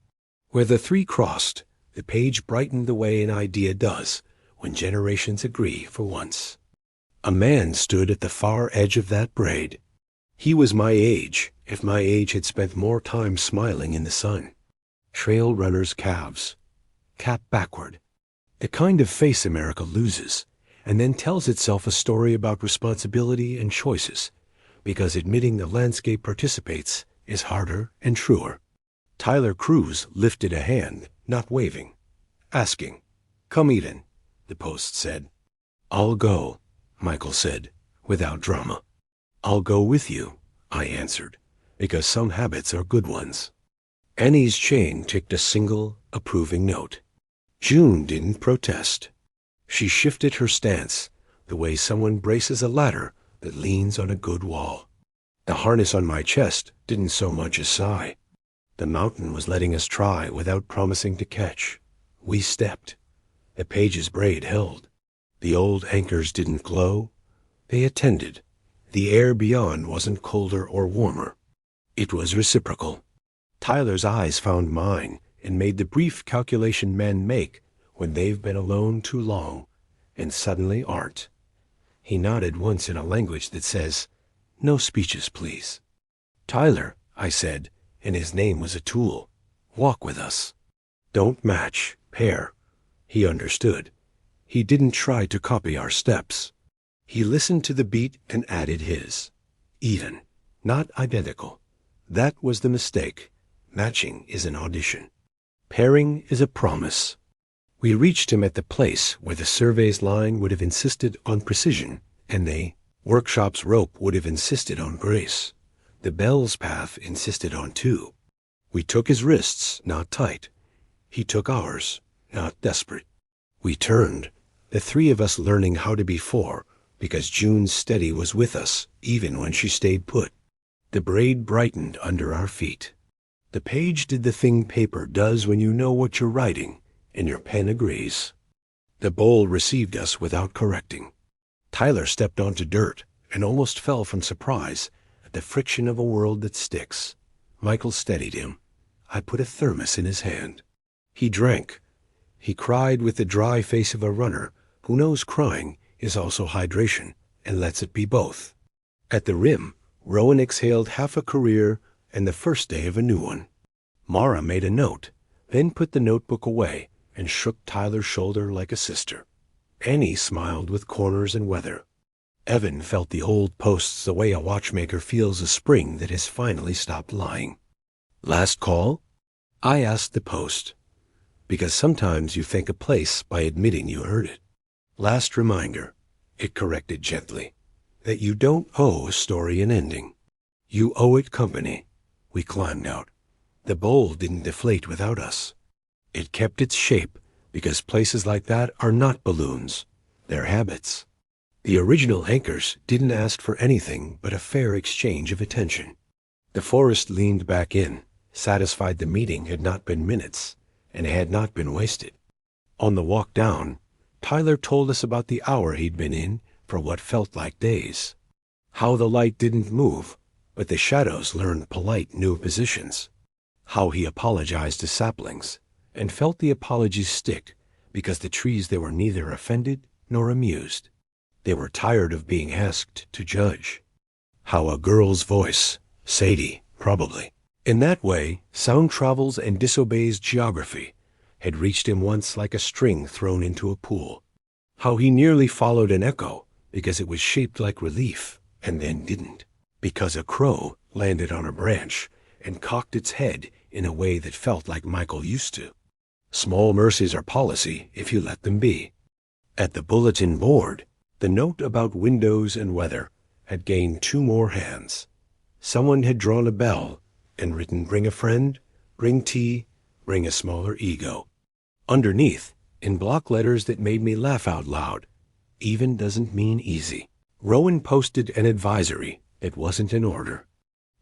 Where the 3 crossed, the page brightened the way an idea does when generations agree for once. A man stood at the far edge of that braid. He was my age, if my age had spent more time smiling in the sun. Trail runner's calves, cap backward. The kind of face America loses, and then tells itself a story about responsibility and choices, because admitting the landscape participates is harder and truer. Tyler Cruz lifted a hand, not waving, asking, "Come even," the post said. "I'll go," Michael said, without drama. "I'll go with you," I answered, because some habits are good ones. Annie's chain ticked a single, approving note. June didn't protest. She shifted her stance, the way someone braces a ladder that leans on a good wall. The harness on my chest didn't so much as sigh. The mountain was letting us try without promising to catch. We stepped. The page's braid held. The old anchors didn't glow. They attended. The air beyond wasn't colder or warmer. It was reciprocal. Tyler's eyes found mine and made the brief calculation men make when they've been alone too long and suddenly aren't. He nodded once in a language that says, "No speeches, please." "Tyler," I said, and his name was a tool. "Walk with us. Don't match, pair." He understood. He didn't try to copy our steps. He listened to the beat and added his. Even, not identical. That was the mistake. Matching is an audition. Pairing is a promise. We reached him at the place where the survey's line would have insisted on precision, and the workshop's rope would have insisted on grace. The bell's path insisted on 2. We took his wrists, not tight. He took ours, not desperate. We turned, the 3 of us learning how to be 4, because June's steady was with us, even when she stayed put. The braid brightened under our feet. The page did the thing paper does when you know what you're writing, and your pen agrees. The bowl received us without correcting. Tyler stepped onto dirt and almost fell from surprise at the friction of a world that sticks. Michael steadied him. I put a thermos in his hand. He drank. He cried with the dry face of a runner who knows crying is also hydration and lets it be both. At the rim, Rowan exhaled half a career and the first day of a new one. Mara made a note, then put the notebook away and shook Tyler's shoulder like a sister. Annie smiled with corners and weather. Evan felt the old posts the way a watchmaker feels a spring that has finally stopped lying. "Last call?" I asked the post, because sometimes you thank a place by admitting you heard it. "Last reminder," it corrected gently, "that you don't owe a story an ending. You owe it company." We climbed out. The bowl didn't deflate without us. It kept its shape because places like that are not balloons. They're habits. The original anchors didn't ask for anything but a fair exchange of attention. The forest leaned back in, satisfied the meeting had not been minutes and had not been wasted. On the walk down, Tyler told us about the hour he'd been in for what felt like days. How the light didn't move, but the shadows learned polite new positions. How he apologized to saplings, and felt the apologies stick because the trees they were neither offended nor amused. They were tired of being asked to judge. How a girl's voice, Sadie, probably, in that way, sound travels and disobeys geography, had reached him once like a string thrown into a pool. How he nearly followed an echo because it was shaped like relief and then didn't, because a crow landed on a branch and cocked its head in a way that felt like Michael used to. Small mercies are policy if you let them be. At the bulletin board, the note about windows and weather had gained 2 more hands. Someone had drawn a bell, and written bring a friend, bring tea, bring a smaller ego. Underneath, in block letters that made me laugh out loud, even doesn't mean easy. Rowan posted an advisory that wasn't in order.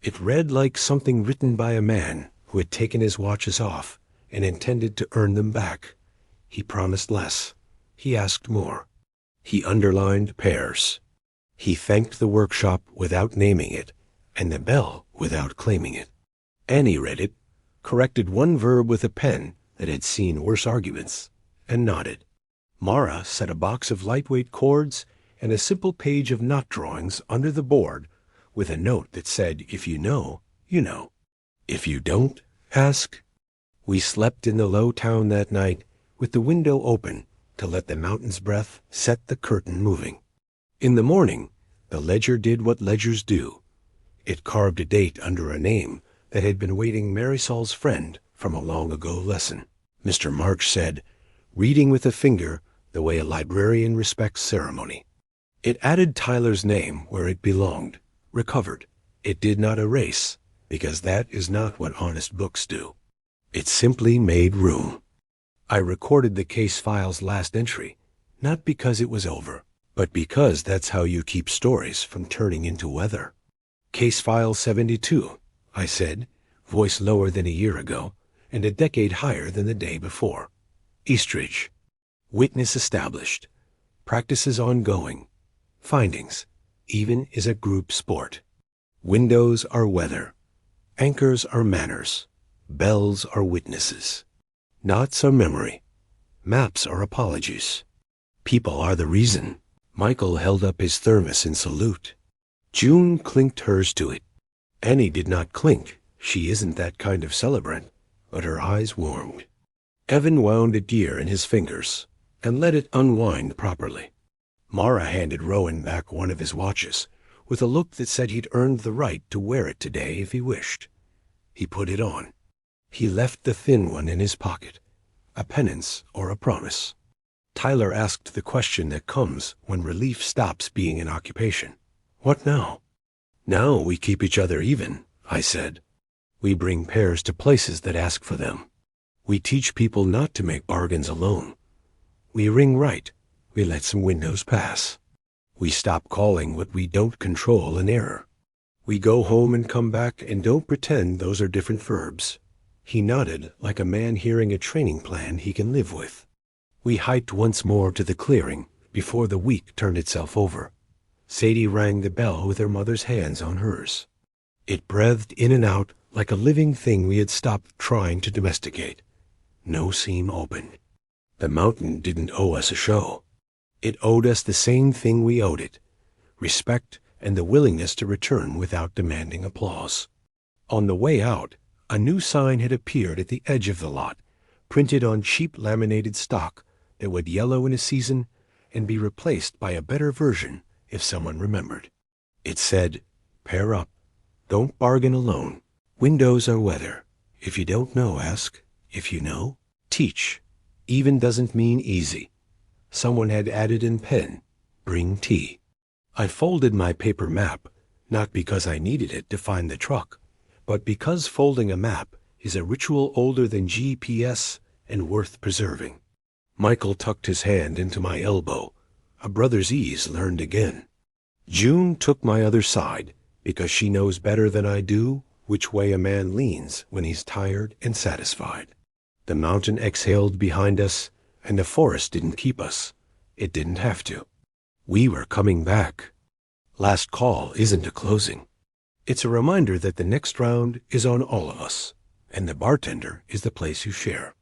It read like something written by a man who had taken his watches off and intended to earn them back. He promised less. He asked more. He underlined pairs. He thanked the workshop without naming it, and the bell without claiming it. Annie read it, corrected one verb with a pen that had seen worse arguments, and nodded. Mara set a box of lightweight cords and a simple page of knot drawings under the board with a note that said, if you know, you know. If you don't, ask. We slept in the low town that night with the window open to let the mountain's breath set the curtain moving. In the morning, the ledger did what ledgers do. It carved a date under a name that had been waiting Marisol's friend from a long-ago lesson. Mr. March said, reading with a finger the way a librarian respects ceremony. It added Tyler's name where it belonged, recovered. It did not erase, because that is not what honest books do. It simply made room. I recorded the case file's last entry, not because it was over, but because that's how you keep stories from turning into weather. Case file 72, I said, voice lower than a year ago, and a decade higher than the day before. Eastridge. Witness established. Practices ongoing. Findings. Even is a group sport. Windows are weather. Anchors are manners. Bells are witnesses. Knots are memory. Maps are apologies. People are the reason. Michael held up his thermos in salute. June clinked hers to it. Annie did not clink. She isn't that kind of celebrant, but her eyes warmed. Evan wound a gear in his fingers and let it unwind properly. Mara handed Rowan back one of his watches with a look that said he'd earned the right to wear it today if he wished. He put it on. He left the thin one in his pocket, a penance or a promise. Tyler asked the question that comes when relief stops being an occupation. What now? Now we keep each other even, I said. We bring pairs to places that ask for them. We teach people not to make bargains alone. We ring right. We let some windows pass. We stop calling what we don't control an error. We go home and come back and don't pretend those are different verbs. He nodded like a man hearing a training plan he can live with. We hiked once more to the clearing before the week turned itself over. Sadie rang the bell with her mother's hands on hers. It breathed in and out like a living thing we had stopped trying to domesticate. No seam open. The mountain didn't owe us a show. It owed us the same thing we owed it, respect and the willingness to return without demanding applause. On the way out, a new sign had appeared at the edge of the lot, printed on cheap laminated stock that would yellow in a season and be replaced by a better version if someone remembered. It said, pair up. Don't bargain alone. Windows are weather. If you don't know, ask. If you know, teach. Even doesn't mean easy. Someone had added in pen, bring tea. I folded my paper map, not because I needed it to find the truck, but because folding a map is a ritual older than GPS and worth preserving. Michael tucked his hand into my elbow, a brother's ease learned again. June took my other side, because she knows better than I do which way a man leans when he's tired and satisfied. The mountain exhaled behind us, and the forest didn't keep us. It didn't have to. We were coming back. Last call isn't a closing. It's a reminder that the next round is on all of us, and the bartender is the place you share.